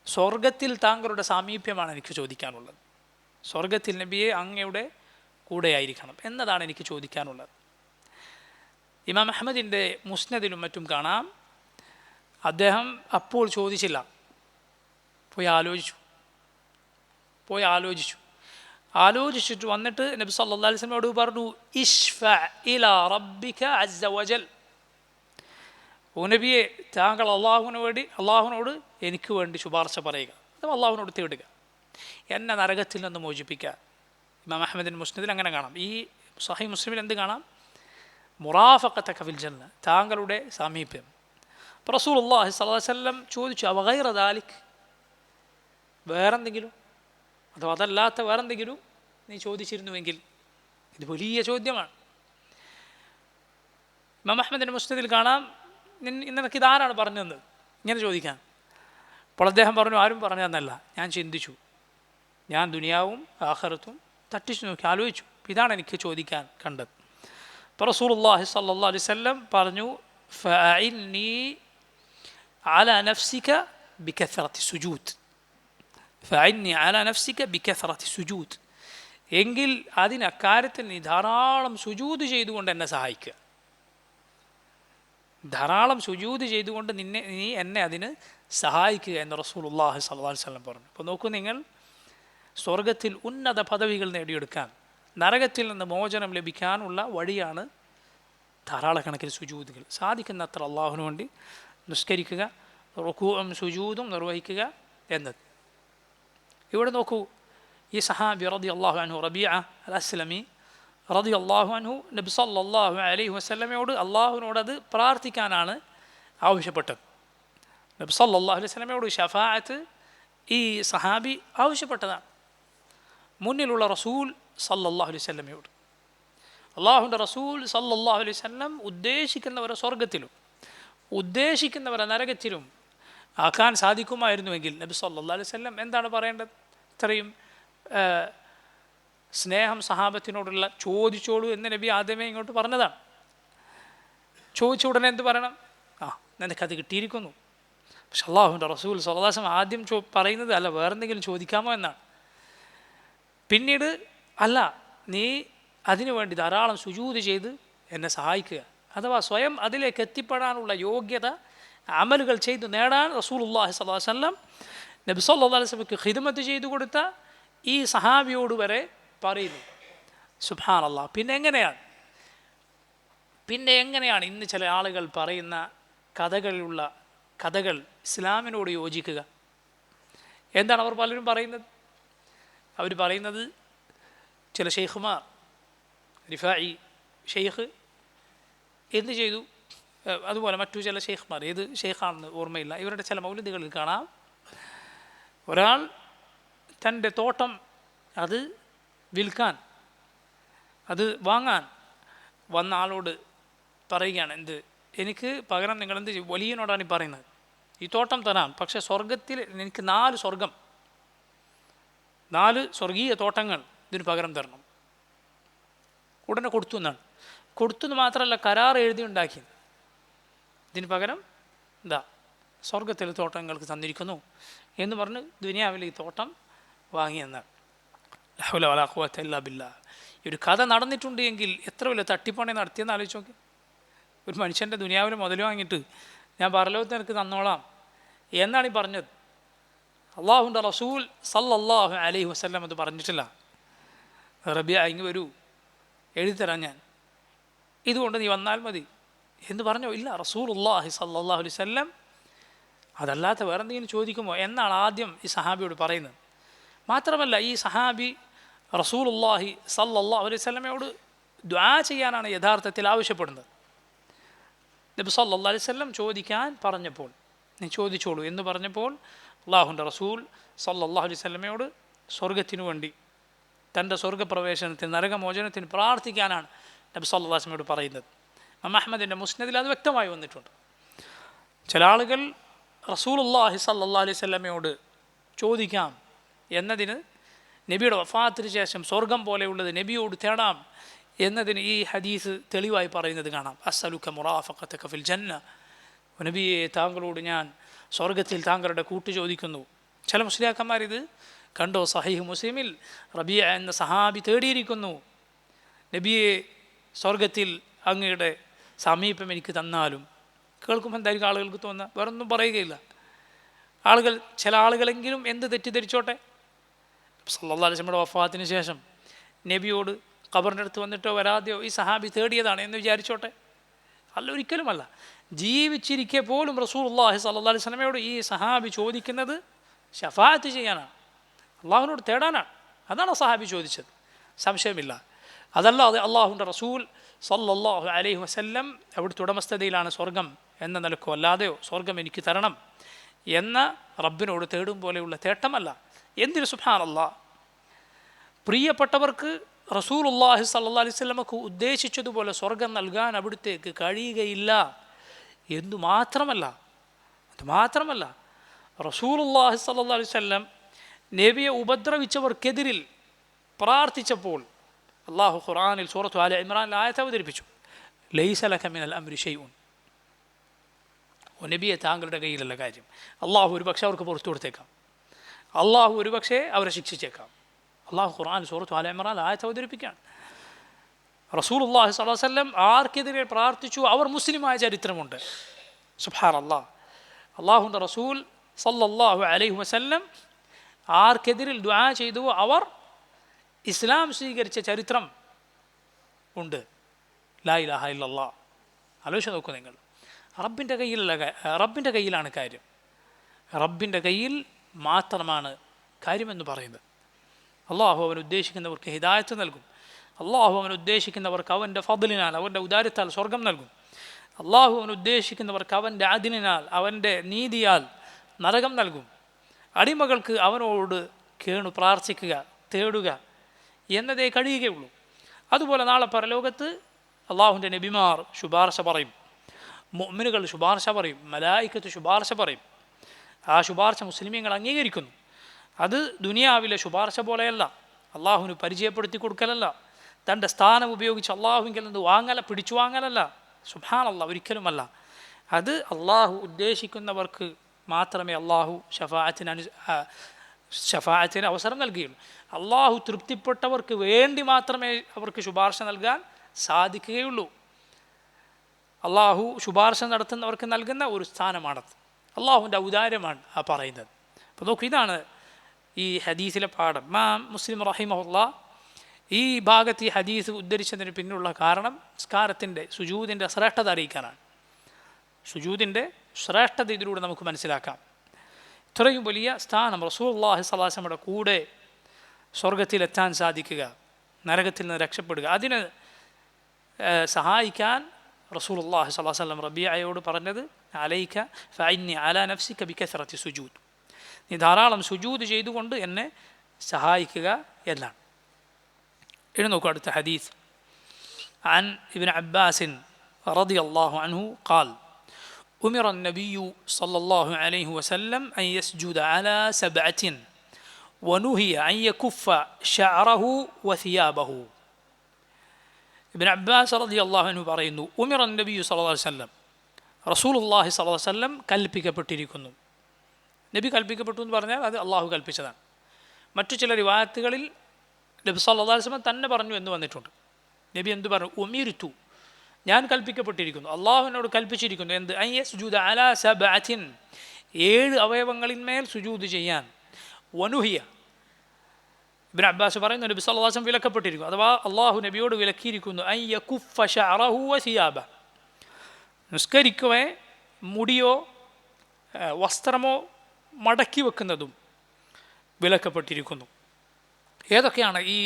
സ്വർഗത്തിൽ താങ്കളുടെ സാമീപ്യമാണ് എനിക്ക് ചോദിക്കാനുള്ളത്. സ്വർഗത്തിൽ നബിയെ അങ്ങയുടെ കൂടെയായിരിക്കണം എന്നതാണ് എനിക്ക് ചോദിക്കാനുള്ളത്. ഇമാം അഹ്മദിൻ്റെ മുസ്നദിലും മറ്റും കാണാം, അദ്ദേഹം അപ്പോൾ ചോദിച്ചില്ല, പോയി ആലോചിച്ചിട്ട് വന്നിട്ട് നബി സല്ലല്ലാഹു അലൈഹി വസല്ലമയോട് പറഞ്ഞു, ഇശ്ഫഅ ഇലാ റബ്ബിക അസ്സ വജൽ, ഓ നബിയെ താങ്കൾ അള്ളാഹുവിനോട് എനിക്ക് വേണ്ടി ശുപാർശ പറയുക, അത് അള്ളാഹുവിനോട് തേടുക, എന്നെ നരകത്തിൽ നിന്ന് മോചിപ്പിക്കുക. ഇമാം അഹ്മദിൻ്റെ മുസ്നദിൽ അങ്ങനെ കാണാം. ഈ സഹീഹ് മുസ്ലിമിൽ എന്ത് കാണാം? മുറാഫഖതക ഫിൽ ജന്ന, താങ്കളുടെ സാമീപ്യം. റസൂലുള്ളാഹി സ്വല്ലല്ലാഹു അലൈഹി വസല്ലം ചോദിച്ചു, അവ ഗൈറ ദാലിക്, വേറെന്തെങ്കിലും, അഥവാ അതല്ലാത്ത വേറെന്തെങ്കിലും നീ ചോദിച്ചിരുന്നുവെങ്കിൽ ഇത് വലിയ ചോദ്യമാണ്. ഇമാം അഹ്മദിൻ്റെ മുസ്നദിൽ കാണാം, നിനക്ക് ഇതാരാണ് പറഞ്ഞതെന്ന് ഇങ്ങനെ ചോദിക്കാൻ. അപ്പോൾ അദ്ദേഹം പറഞ്ഞു, ആരും പറഞ്ഞതെന്നല്ല, ഞാൻ ചിന്തിച്ചു, ഞാൻ ദുനിയാവും ആഖിറത്തും തട്ടിച്ചു നോക്കി ആലോചിച്ചു, ഇതാണ് എനിക്ക് ചോദിക്കാൻ കണ്ടത്. അപ്പോൾ റസൂലുള്ളാഹി സ്വല്ലല്ലാഹു അലൈഹി വസല്ലം പറഞ്ഞു, ഫഅഇന്നി അലാ നഫ്സിക ബികസറത്തി സുജൂദ്, ഫഅഇന്നി അലാ നഫ്സിക ബികസറത്തി സുജൂദ്, എങ്കിൽ അക്കാര്യത്തിൽ നീ ധാരാളം സുജൂദ് ചെയ്തുകൊണ്ട് എന്നെ സഹായിക്കുക, ധാരാളം സുജൂദ് ചെയ്തുകൊണ്ട് നീ എന്നെ അതിന് സഹായിക്കുക എന്ന് റസൂലുള്ളാഹി സ്വല്ലല്ലാഹു അലൈഹി വസല്ലം പറഞ്ഞു. അപ്പോൾ നോക്കൂ, നിങ്ങൾ സ്വർഗത്തിൽ ഉന്നത പദവികൾ നേടിയെടുക്കാൻ, നരകത്തിൽ നിന്ന് മോചനം ലഭിക്കാനുള്ള വഴിയാണ് ധാരാളക്കണക്കിന് സുജൂദുകൾ. സാധിക്കുന്നത്ര അള്ളാഹുവിന് വേണ്ടി നിസ്കരിക്കുക, റുകൂഉം സുജൂദും നിർവഹിക്കുക എന്നത്. ഇവിടെ നോക്കൂ, ഈ സഹാബി റളിയല്ലാഹു അൻഹു റബീഅ അൽ അസ്ലമി റളിയല്ലാഹു അൻഹു നബി സല്ലല്ലാഹു അലൈഹി വസല്ലമയോട് അള്ളാഹുവിനോട് അത് പ്രാർത്ഥിക്കാനാണ് ആവശ്യപ്പെട്ടത്. നബി സല്ലല്ലാഹു അലൈഹി വസല്ലമയോട് ശഫാഅത്ത് ഈ സഹാബി ആവശ്യപ്പെട്ടതാണ്. മുന്നിലുള്ള റസൂൽ സല്ലല്ലാഹു അലൈഹി വസല്ലമയോട്. അള്ളാഹുവിൻ്റെ റസൂൽ സല്ലല്ലാഹു അലൈഹി വസല്ലം ഉദ്ദേശിക്കുന്നവരെ സ്വർഗത്തിലും ഉദ്ദേശിക്കുന്നവരെ നരകത്തിലും ആക്കാൻ സാധിക്കുമായിരുന്നുവെങ്കിൽ നബി സല്ലല്ലാഹു അലൈഹി വസല്ലം എന്താണ് പറയേണ്ടത്? ഇത്രയും സ്നേഹം സഹാബത്തിനോടുള്ള ചോദിച്ചോളൂ എന്ന് നബി ആദ്യമേ ഇങ്ങോട്ട് പറഞ്ഞതാണ്. ചോദിച്ച ഉടനെ എന്ത് പറയണം? നിനക്കത് കിട്ടിയിരിക്കുന്നു. പക്ഷെ അള്ളാഹുവിൻ്റെ റസൂൽ സല്ലല്ലാഹു അലൈഹി വസല്ലം ആദ്യം പറയുന്നത് അല്ല, വേറെന്തെങ്കിലും ചോദിക്കാമോ എന്നാണ്. പിന്നീട് അല്ല, നീ അതിനു വേണ്ടി ധാരാളം സുജൂദ് ചെയ്ത് എന്നെ സഹായിക്കുക, അഥവാ സ്വയം അതിലേക്ക് എത്തിപ്പെടാനുള്ള യോഗ്യത അമലുകൾ ചെയ്ത് നേടാൻ റസൂലുള്ളാഹി സ്വല്ലല്ലാഹു അലൈഹി വസല്ലം നബി സല്ലല്ലാഹു അലൈഹി വസല്ലമക്ക് ഖിദ്മത്ത് ചെയ്തു കൊടുത്ത ഈ സഹാബിയോട് വരെ പറയുന്നു. സുബ്ഹാനല്ലാഹ്. പിന്നെ എങ്ങനെയാണ് ഇന്ന് ചില ആളുകൾ പറയുന്ന കഥകളിലുള്ള കഥകൾ ഇസ്ലാമിനോട് യോജിക്കുക? എന്താണ് അവർ പലരും പറയുന്നത്? അവർ പറയുന്നത്, ചില ഷെയ്ഖുമാർ, റിഫായി ഷെയ്ഖ് എന്ത് ചെയ്തു, അതുപോലെ മറ്റു ചില ഷെയ്ഖ്മാർ, ഏത് ഷെയ്ഖാണെന്ന് ഓർമ്മയില്ല, ഇവരുടെ ചില മൗലിദുകളിൽ കാണാം, ഒരാൾ തൻ്റെ തോട്ടം അത് വിൽക്കാൻ, അത് വാങ്ങാൻ വന്ന ആളോട് പറയുകയാണ്, എന്ത്, എനിക്ക് പകരം നിങ്ങളെന്ത് ചെയ്യും? വലിയനോടാണ് ഈ പറയുന്നത്, ഈ തോട്ടം തരാം, പക്ഷേ സ്വർഗത്തിൽ എനിക്ക് 4 സ്വർഗം, 4 സ്വർഗീയ തോട്ടങ്ങൾ ഇതിന് പകരം തരണം. ഉടനെ കൊടുത്തു എന്നാണ്. കൊടുത്തുനിന്ന് മാത്രമല്ല, കരാർ എഴുതി ഉണ്ടാക്കി, ഇതിന് പകരം സ്വർഗത്തിലെ തോട്ടങ്ങൾക്ക് തന്നിരിക്കുന്നു എന്ന് പറഞ്ഞ് ദുനിയാവിൽ ഈ തോട്ടം വാങ്ങിയെന്നാണ്. ലാ ഹൗല വലാ ഖുവത ഇല്ലാ ബില്ലാഹ്. ഈ ഒരു കഥ നടന്നിട്ടുണ്ട് എങ്കിൽ എത്ര വലിയ തട്ടിപ്പണി നടത്തിയെന്ന് ആലോചിച്ച് നോക്കി. ഒരു മനുഷ്യൻ്റെ ദുനിയാവിൽ മുതൽ വാങ്ങിയിട്ട് ഞാൻ പരലോകത്ത് എനിക്ക് തന്നോളാം എന്നാണ് ഈ പറഞ്ഞത്. അള്ളാഹുവിൻ്റെ റസൂൽ സല്ലല്ലാഹു അലൈഹി വസല്ലം അത് പറഞ്ഞിട്ടില്ല. റബിയ, ഇങ്ങ് വരൂ, എഴുതിത്തരാം ഞാൻ, ഇതുകൊണ്ട് നീ വന്നാൽ മതി എന്ന് പറഞ്ഞോ? ഇല്ല. റസൂലുള്ളാഹി സല്ലല്ലാഹു അലൈഹി വസല്ലം അതല്ലാത്ത വേറെ എന്തെങ്കിലും ചോദിക്കുമോ എന്നാണ് ആദ്യം ഈ സഹാബിയോട് പറയുന്നത്. മാത്രമല്ല, ഈ സഹാബി റസൂലുള്ളാഹി സല്ലല്ലാഹു അലൈഹി വസല്ലമയോട് ദുആ ചെയ്യാനാണ് യഥാർത്ഥത്തിൽ ആവശ്യപ്പെടുന്നത്. നബി സല്ലല്ലാഹു അലൈഹി വസല്ലം ചോദിക്കാൻ പറഞ്ഞപ്പോൾ, നീ ചോദിച്ചോളൂ എന്ന് പറഞ്ഞപ്പോൾ, അള്ളാഹുവിൻ്റെ റസൂൽ സല്ലല്ലാഹു അലൈഹി വസല്ലമയോട് സ്വർഗത്തിനു വേണ്ടി, തൻ്റെ സ്വർഗപ്രവേശനത്തിന്, നരകമോചനത്തിന് പ്രാർത്ഥിക്കാനാണ് നബി സല്ലല്ലാഹു അലൈഹി വസല്ലമയോട് പറയുന്നത്. ഇമാം അഹ്മദിൻ്റെ മുസ്നദിൽ അത് വ്യക്തമായി വന്നിട്ടുണ്ട്. ചില ആളുകൾ റസൂലുള്ളാഹി സല്ലല്ലാഹു അലൈഹി വസല്ലമയോട് ചോദിക്കാം എന്നതിന്, നബിയുടെ വഫാത്തിന് ശേഷം സ്വർഗം പോലെയുള്ളത് നബിയോട് തേടാം എന്നതിന് ഈ ഹദീസ് തെളിവായി പറയുന്നത് കാണാം. അസ്അലുക മുറാഫഖതക ഫിൽ ജന്ന, നബിയെ, താങ്കളോട് ഞാൻ സ്വർഗത്തിൽ താങ്കളുടെ കൂട്ട് ചോദിക്കുന്നു. ചില മുസ്ലിയാക്കന്മാർ ഇത് കണ്ടോ, സഹീഹ് മുസ്ലിമിൽ റബീഅ എന്ന സഹാബി തേടിയിരിക്കുന്നു, നബിയെ, സ്വർഗത്തിൽ അങ്ങയുടെ സമീപം എനിക്ക് തന്നാലും. കേൾക്കുമ്പോൾ എന്തായിരിക്കും ആളുകൾക്ക് തോന്നുക? വേറൊന്നും പറയുകയില്ല. ചില ആളുകളെങ്കിലും എന്ത് തെറ്റിദ്ധരിച്ചോട്ടെ, സല്ലല്ലാഹു അലൈഹി വസല്ലമയുടെ വഫാത്തിന് ശേഷം നബിയോട് ഖബറിൻ്റെ അടുത്ത് വന്നിട്ടോ വരാതെയോ ഈ സഹാബി തേടിയതാണ് എന്ന് വിചാരിച്ചോട്ടെ. അല്ല, ഒരിക്കലുമല്ല. ജീവിച്ചിരിക്കെ പോലും റസൂലുള്ളാഹി സല്ലല്ലാഹു അലൈഹി വസല്ലമയോട് ഈ സഹാബി ചോദിക്കുന്നത് ശഫാഅത്ത് ചെയ്യാനാണ്, അള്ളാഹുവിനോട് തേടാനാണ്. അതാണ് സഹാബി ചോദിച്ചത്, സംശയമില്ല. അതല്ലാതെ അള്ളാഹുവിൻ്റെ റസൂൽ സല്ലല്ലാഹു അലൈഹി വസല്ലം അവിടുത്തെ ഉടമസ്ഥതയിലാണ് സ്വർഗം എന്ന നിലക്കോ അല്ലാതെയോ സ്വർഗം എനിക്ക് തരണം എന്ന റബ്ബിനോട് തേടും പോലെയുള്ള തേട്ടമല്ല. എന്തിന്? സുബ്ഹാനല്ലാഹ്, പ്രിയപ്പെട്ടവർക്ക് റസൂലുള്ളാഹി സ്വല്ലല്ലാഹി അലൈഹി വസല്ലമക്ക് ഉദ്ദേശിച്ചതുപോലെ സ്വർഗം നൽകാൻ അവിടുത്തേക്ക് കഴിയുകയില്ല എന്നു മാത്രമല്ല റസൂലുള്ളാഹി സ്വല്ലല്ലാഹി അലൈഹി വസല്ലം നബിയെ ഉപദ്രവിച്ചവർക്കെതിരിൽ പ്രാർത്ഥിച്ചപ്പോൾ അള്ളാഹു ഖുർആനിൽ സൂറത്തു ആല ഇമ്രാനിൽ ആയത്ത് അവതരിപ്പിച്ചു, ലൈസ ലക മിനൽ അംരി ഷൈഉൻ. ഓ നബിയെ, താങ്കളുടെ കയ്യിലുള്ള കാര്യം. അള്ളാഹു ഒരു പക്ഷേ അവർക്ക് പുറത്തു കൊടുത്തേക്കാം, അള്ളാഹു ഒരു പക്ഷേ അവരെ ശിക്ഷിച്ചേക്കാം. അള്ളാഹു ഖുർആൻ സൂറത്തു ആല ഇമ്രാൻ ആയത്ത് അവതരിപ്പിക്കുകയാണ്. റസൂലുള്ളാഹി സ്വല്ലല്ലാഹി അലൈഹി വസല്ലം ആർക്കെതിരെ പ്രാർത്ഥിച്ചു അവർ മുസ്ലിമായ ചരിത്രമുണ്ട്. സുബ്ഹാനല്ലാഹ്. അള്ളാഹുവിൻ്റെ റസൂൽ സല്ലല്ലാഹു അലൈഹി വസല്ലം ആർക്കെതിരിൽ ദുആ ചെയ്തു അവർ ഇസ്ലാം സ്വീകരിച്ച ചരിത്രം ഉണ്ട്. ലാ ഇലാഹ ഇല്ലല്ലാഹ്. ആലോചിച്ച് നോക്കൂ നിങ്ങൾ. റബ്ബിൻ്റെ കയ്യിലാണ് കാര്യം. റബ്ബിൻ്റെ കയ്യിൽ മാത്രമാണ് കാര്യമെന്ന് പറയുന്നത്. അള്ളാഹു അവൻ ഉദ്ദേശിക്കുന്നവർക്ക് ഹിദായത്ത് നൽകും. അള്ളാഹു അവൻ ഉദ്ദേശിക്കുന്നവർക്ക് അവൻ്റെ ഫദ്ലിനാൽ, അവൻ്റെ ഉദാരത്താൽ സ്വർഗം നൽകും. അള്ളാഹു അവൻ ഉദ്ദേശിക്കുന്നവർക്ക് അവൻ്റെ അദിലിനാൽ, അവൻ്റെ നീതിയാൽ നരകം നൽകും. അടിമകൾക്ക് അവനോട് കേണു പ്രാർത്ഥിക്കുക, തേടുക എന്നതേ കഴിയുകയുള്ളൂ. അതുപോലെ നാളെ പരലോകത്ത് അള്ളാഹുവിൻ്റെ നബിമാർ ശുപാർശ പറയും, മുഅ്മിനുകൾ ശുപാർശ പറയും, മലായിക്കത്ത് ശുപാർശ പറയും. ആ ശുപാർശ മുസ്ലിമീങ്ങൾ അംഗീകരിക്കുന്നു. അത് ദുനിയാവിലെ ശുപാർശ പോലെയല്ല, അള്ളാഹുവിന് പരിചയപ്പെടുത്തി കൊടുക്കലല്ല, തൻ്റെ സ്ഥാനം ഉപയോഗിച്ച് അള്ളാഹുവിൽ നിന്ന് പിടിച്ചു വാങ്ങലല്ല. സുബ്ഹാനല്ലാഹ്, ഒരിക്കലുമല്ല. അത് അള്ളാഹു ഉദ്ദേശിക്കുന്നവർക്ക് മാത്രമേ അള്ളാഹു ഷഫാഅത്തിന് അവസരം നൽകുകയുള്ളൂ. അള്ളാഹു തൃപ്തിപ്പെട്ടവർക്ക് വേണ്ടി മാത്രമേ അവർക്ക് ശുപാർശ നൽകാൻ സാധിക്കുകയുള്ളൂ. അള്ളാഹു ശുപാർശ നടത്തുന്നവർക്ക് നൽകുന്ന ഒരു സ്ഥാനമാണത്. അള്ളാഹുവിൻ്റെ ഔദാര്യമാണ് ആ പറയുന്നത്. അപ്പോൾ നോക്കൂ, ഇതാണ് ഈ ഹദീസിലെ പാഠം. മുസ്ലിം റഹിമഹുല്ലാഹ് ഈ ഭാഗത്ത് ഈ ഹദീസ് ഉദ്ധരിച്ചതിന് പിന്നിലുള്ള കാരണം നിസ്കാരത്തിൻ്റെ സുജൂദിൻ്റെ ശ്രേഷ്ഠത അറിയിക്കാനാണ്. സുജൂദിൻ്റെ ശ്രേഷ്ഠത ഇതിലൂടെ നമുക്ക് മനസ്സിലാക്കാം. ഇത്രയും വലിയ സ്ഥാനം റസൂലുള്ളാഹി സ്വല്ലല്ലാഹി അലൈഹി വസല്ലമയുടെ കൂടെ സ്വർഗത്തിലെത്താൻ സാധിക്കുക, നരകത്തിൽ നിന്ന് രക്ഷപ്പെടുക, അതിന് സഹായിക്കാൻ റസൂലുള്ളാഹി സ്വല്ലല്ലാഹി അലൈഹി വസല്ലം റബീഅയോട് പറഞ്ഞത്, അലൈക ഫഇന്നി അലാ നഫ്സിക ബികസറത്തി സുജൂദ്, നീ ധാരാളം സുജൂദ് ചെയ്തുകൊണ്ട് എന്നെ സഹായിക്കുക എന്നാണ്. ഇനി നോക്കൂ അടുത്ത ഹദീസ്. عن ابن عباس رضي الله عنه قال أمر النبي صلى الله عليه وسلم أن يسجد على 7 ونهي أن يكف شعره وثيابه. ഇബ്നു അബ്ബാസ് റളിയല്ലാഹു അൻഹു പറയുന്നു, ഉമിറ നബി സല്ലല്ലാഹു അലൈഹി വസല്ലം, റസൂലുള്ളാഹി സ്വല്ലല്ലാഹു അലൈഹി വസല്ലം കൽപ്പിക്കപ്പെട്ടിരിക്കുന്നു. നബി കൽപ്പിക്കപ്പെട്ടു എന്ന് പറഞ്ഞാൽ അത് അള്ളാഹു കൽപ്പിച്ചതാണ്. മറ്റു ചില റിവായത്തുകളിൽ നബി സല്ലല്ലാഹു അലൈഹി വസല്ലം തന്നെ പറഞ്ഞു എന്ന് വന്നിട്ടുണ്ട്. നബി എന്ത് പറഞ്ഞു? ഉമിർതു, ഞാൻ കൽപ്പിക്കപ്പെട്ടിരിക്കുന്നു, അള്ളാഹു എന്നോട് കൽപ്പിച്ചിരിക്കുന്നു. എന്ത്? അൻ യസ്ജുദ അലാ 7, 7 അവയവങ്ങളിന്മേൽ സുജൂദ് ചെയ്യാൻ. വനുഹിയ, ഇബ്നു അബ്ബാസ് പറയുന്നു, നബി സല്ലല്ലാഹു അലൈഹി വസല്ലം വിലക്കപ്പെട്ടിരിക്കുന്നു, അഥവാ അള്ളാഹു നബിയോട് വിലക്കിയിരിക്കുന്നു. അൻ യകുഫ ശഅറഹു വസിയാബ, നിസ്കരിക്കവേ മുടിയോ വസ്ത്രമോ മടക്കി വെക്കുന്നതും വിലക്കപ്പെട്ടിരിക്കുന്നു. ഏതൊക്കെയാണ് ഈ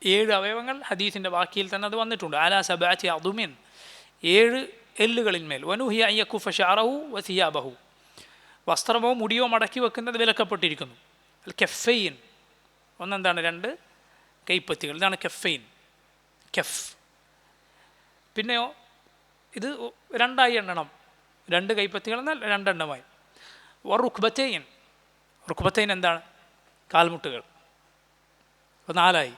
7 അവയവങ്ങൾ? ഹദീസിൻ്റെ ബാക്കിയിൽ തന്നെ അത് വന്നിട്ടുണ്ട്. അലാ 7 അദുമിൻ, 7 എല്ലുകളിന്മേൽ. വനുഹിയ അൻ യകുഫ ശഅറഹു വസിയാബഹു, വസ്ത്രമോ മുടിയോ മടക്കി വെക്കുന്നത് വിലക്കപ്പെട്ടിരിക്കുന്നു. അൽ കഫൈൻ, ഒന്നെന്താണ്? 2 കൈപ്പത്തികൾ, ഇതാണ് കഫൈൻ, കഫ്. പിന്നെയോ ഇത് 2ആയി എണ്ണണം, 2 കൈപ്പത്തികൾ എന്നാൽ 2 എണ്ണമായി. റുക്ബത്തൈൻ, റുക്ബത്തൈൻ എന്താണ്? കാൽമുട്ടുകൾ, 4ആയി.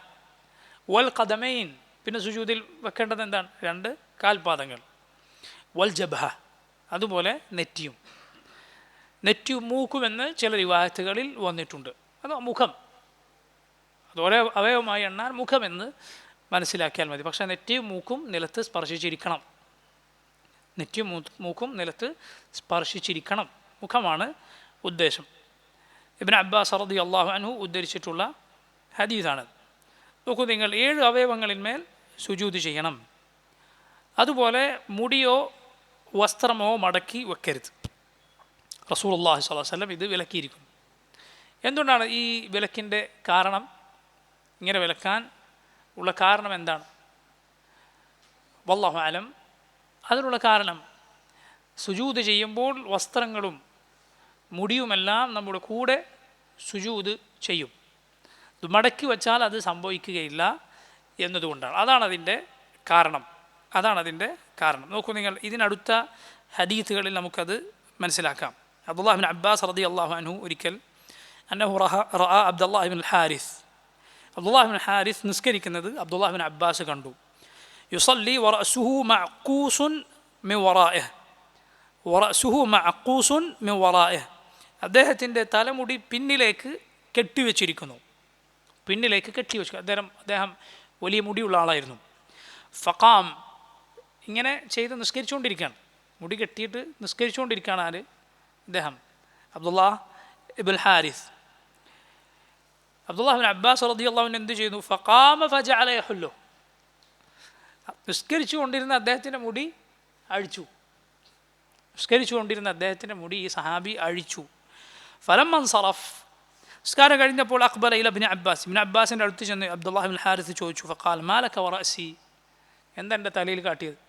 വൽ ഖദമൈൻ, പിന്നെ സുജൂദിൽ വെക്കേണ്ടത് എന്താണ്? 2 കാൽപാദങ്ങൾ. വൽ ജബ്ഹ, അതുപോലെ നെറ്റിയും. നെറ്റിയും മൂക്കുമെന്ന് ചില റിവായത്തുകളിൽ വന്നിട്ടുണ്ട്. അത് മുഖം, അതോടെ അവയവമായി എണ്ണാൻ മുഖമെന്ന് മനസ്സിലാക്കിയാൽ മതി. പക്ഷേ നെറ്റിയും മൂക്കും നിലത്ത് സ്പർശിച്ചിരിക്കണം. നെറ്റിയും മൂക്കും നിലത്ത് സ്പർശിച്ചിരിക്കണം, മുഖമാണ് ഉദ്ദേശം. ഇബ്നു അബ്ബാസ് റളിയല്ലാഹു അൻഹു ഉദ്ധരിച്ചിട്ടുള്ള ഹദീസാണ്. നോക്കൂ നിങ്ങൾ, 7 അവയവങ്ങളിന്മേൽ സുജൂദ് ചെയ്യണം. അതുപോലെ മുടിയോ വസ്ത്രമോ മടക്കി വെക്കരുത്. റസൂലുള്ളാഹി സ്വല്ലല്ലാഹു അലൈഹി വസല്ലം ഇത് വിലക്കിയിരിക്കുന്നു. എന്തുകൊണ്ടാണ് ഈ വിലക്കിൻ്റെ കാരണം? ഇങ്ങനെ വിലക്കാൻ ഉള്ള കാരണം എന്താണ്? വല്ലാഹു അലം. അതിനുള്ള കാരണം, സുജൂദ് ചെയ്യുമ്പോൾ വസ്ത്രങ്ങളും മുടിയുമെല്ലാം നമ്മുടെ കൂടെ സുജൂദ് ചെയ്യും. ഇത് മടക്കി വച്ചാൽ അത് സംഭവിക്കുകയില്ല. എന്നതുകൊണ്ടാണ്. അതാണതിൻ്റെ കാരണം. നോക്കൂ നിങ്ങൾ, ഇതിനടുത്ത ഹദീത്തുകളിൽ നമുക്കത് മനസ്സിലാക്കാം. അബ്ദുല്ലാഹ് ഇബ്നു അബ്ബാസ് റളിയല്ലാഹു അൻഹു ഒരിക്കൽ അന്നഹു റഅ അബ്ദുല്ലാഹ് ഇബ്നുൽ ഹാരിസ്, അബ്ദുല്ലാഹ് ഇബ്നുൽ ഹാരിസ് നിസ്കരിക്കുന്നത് അബ്ദുല്ലാഹ് ഇബ്നു അബ്ബാസ് കണ്ടു. യുസല്ലി വറഅസുഹു മഅഖൂസുൻ മിൻ വറാഇഹ്, അദ്ദേഹത്തിൻ്റെ തലമുടി പിന്നിലേക്ക് കെട്ടിവെച്ചിരിക്കുന്നു. അദ്ദേഹം വലിയ മുടിയുള്ള ആളായിരുന്നു. ഫഖാം, ഇങ്ങനെ ചെയ്ത് നിസ്കരിച്ചുകൊണ്ടിരിക്കുകയാണ്, മുടി കെട്ടിയിട്ട് നിസ്കരിച്ചുകൊണ്ടിരിക്കുകയാണ്. ആര്? അദ്ദേഹം അബ്ദുല്ലാഹ് ഇബ്നുൽ ഹാരിസ്. അബ്ദുല്ലാഹ് ഇബ്നു അബ്ബാസ് റളിയല്ലാഹു അൻഹു എന്ത് ചെയ്യുന്നു? ഫഖാമ ഫജഅല യഹുല്ലു, നിസ്കരിച്ചുകൊണ്ടിരുന്ന അദ്ദേഹത്തിൻ്റെ മുടി അഴിച്ചു. ഈ സഹാബി അഴിച്ചു. ഫലമ്മൻ സറഫ്, നിസ്കാരം കഴിഞ്ഞപ്പോൾ അഖ്ബല ഇല ഇബ്നു അബ്ബാസിൻ്റെ അടുത്ത് ചെന്ന് അബ്ദുല്ലാഹ് ഇബ്നുൽ ഹാരിസ് ചോദിച്ചു. ഫഖാൽ മാലക വറഅസി, എന്താ എൻ്റെ തലയിൽ കാട്ടിയത്?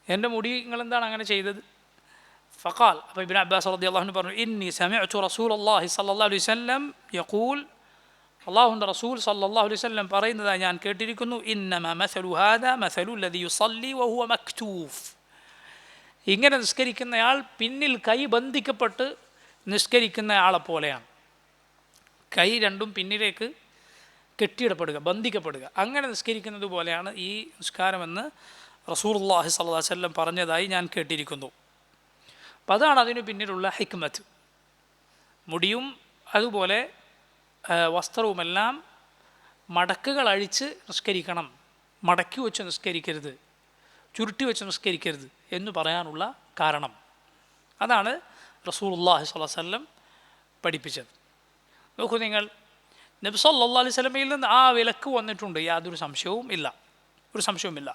എൻ്റെ മുടി നിങ്ങളെന്താണ് അങ്ങനെ ചെയ്തത്? ഫഖാൽ, അപ്പോൾ ഇബ്നു അബ്ബാസ് റളിയല്ലാഹു അൻഹു പറഞ്ഞു, ഇന്നി സമിഅ്തു റസൂലല്ലാഹി സ്വല്ലല്ലാഹു അലൈഹി വസല്ലം യഖൂൽ, അല്ലാഹുവിൻ്റെ റസൂൽ സ്വല്ലല്ലാഹു അലൈഹി വസല്ലം പറയുന്നതായി ഞാൻ കേട്ടിരിക്കുന്നു. ഇന്നമാ മസലു ഹാദാ മസലു അല്ലദീ യുസല്ലി വഹുവ മക്തൂഫ്, ഇങ്ങനെ നിസ്കരിക്കുന്നയാൾ പിന്നിൽ കൈ ബന്ധിക്കപ്പെട്ട് നിസ്കരിക്കുന്നയാളെ പോലെയാണ്. കൈ രണ്ടും പിന്നിലേക്ക് ബന്ധിക്കപ്പെടുക, അങ്ങനെ നിസ്കരിക്കുന്നത് പോലെയാണ് ഈ നിസ്കാരമെന്ന് റസൂലുള്ളാഹി സ്വല്ലല്ലാഹു അലൈഹി വസല്ലം പറഞ്ഞതായി ഞാൻ കേട്ടിരിക്കുന്നു. അപ്പം അതാണ് അതിന് പിന്നിലുള്ള ഹിക്മത്ത്. മുടിയും അതുപോലെ വസ്ത്രവുമെല്ലാം മടക്കുകൾ അഴിച്ച് നിസ്കരിക്കണം, മടക്കി വെച്ച് നിസ്കരിക്കരുത്, ചുരുട്ടി വെച്ച് നിസ്കരിക്കരുത് എന്ന് പറയാനുള്ള കാരണം അതാണ് റസൂലുള്ളാഹി സ്വല്ലല്ലാഹു അലൈഹി വസല്ലം പഠിപ്പിച്ചത്. നോക്കൂ നിങ്ങൾ, നബി സല്ലല്ലാഹു അലൈഹി വസല്ലമയിൽ നിന്ന് ആ വിലക്ക് വന്നിട്ടുണ്ട്, യാതൊരു സംശയവുമില്ല.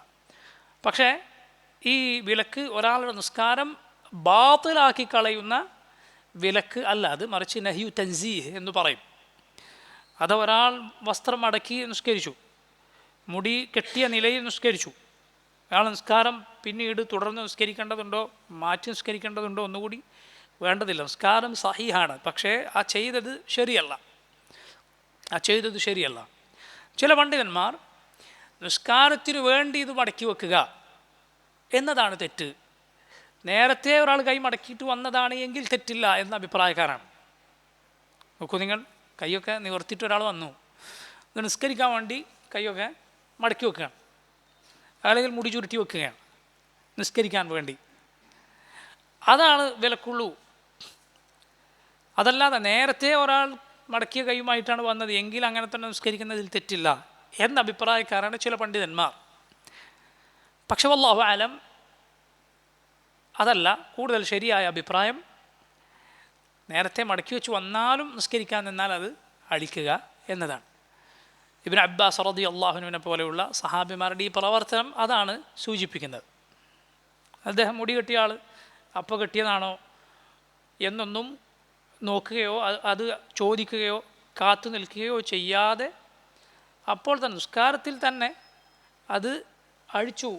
പക്ഷേ ഈ വിലക്ക് ഒരാളുടെ നിസ്കാരം ബാത്തിലാക്കി കളയുന്ന വിലക്ക് അല്ല, അത് മറിച്ച് നഹിയു തൻസീഹ് എന്ന് പറയും. അത് ഒരാൾ വസ്ത്രം അടക്കി നിസ്കരിച്ചു, മുടി കെട്ടിയ നിലയിൽ നിസ്കരിച്ചു, അയാൾ നിസ്കാരം പിന്നീട് തുടർന്ന് നിസ്കരിക്കേണ്ടതുണ്ടോ, മാറ്റി നിസ്കരിക്കേണ്ടതുണ്ടോ ഒന്നുകൂടി വേണ്ടതില്ല. നിസ്കാരം സഹീഹാണ്, പക്ഷേ ആ ചെയ്തത് ശരിയല്ല. ചില പണ്ഡിതന്മാർ നിസ്കാരത്തിന് വേണ്ടി ഇത് മടക്കി വെക്കുക എന്നതാണ് തെറ്റ്, നേരത്തെ ഒരാൾ കൈ മടക്കിയിട്ട് വന്നതാണ് എങ്കിൽ തെറ്റില്ല എന്ന അഭിപ്രായക്കാരാണ്. നോക്കൂ നിങ്ങൾ, കൈയൊക്കെ നിവർത്തിയിട്ട് ഒരാൾ വന്നു, ഇത് നിസ്കരിക്കാൻ വേണ്ടി കൈയൊക്കെ മടക്കി വെക്കുകയാണ്, അല്ലെങ്കിൽ മുടി ചുരുട്ടി വെക്കുകയാണ് നിസ്കരിക്കാൻ വേണ്ടി, അതാണ് വിലക്കുള്ളൂ. അതല്ലാതെ നേരത്തെ ഒരാൾ മടക്കിയ കൈയുമായിട്ടാണ് വന്നത് എങ്കിൽ അങ്ങനെ തന്നെ നിസ്കരിക്കുന്നതിൽ തെറ്റില്ല എന്ന അഭിപ്രായക്കാരാണ് ചില പണ്ഡിതന്മാർ. പക്ഷെ വല്ലാഹു അലം, അതല്ല കൂടുതൽ ശരിയായ അഭിപ്രായം. നേരത്തെ മടക്കി വെച്ച് വന്നാലും നിസ്കരിക്കാൻ നിന്നാൽ അത് അഴിക്കുക എന്നതാണ്. ഇബ്നു അബ്ബാസ് റളിയല്ലാഹു അൻഹുവിനെ പോലെയുള്ള സഹാബിമാരുടെ ഈ പ്രവർത്തനം അതാണ് സൂചിപ്പിക്കുന്നത്. അദ്ദേഹം മുടി കെട്ടിയ ആൾ അപ്പോൾ കെട്ടിയതാണോ എന്നൊന്നും നോക്കുകയോ അത് ചോദിക്കുകയോ കാത്തു നിൽക്കുകയോ ചെയ്യാതെ അപ്പോൾ തന്നെ നിസ്കാരത്തിൽ തന്നെ അത് അഴിച്ചു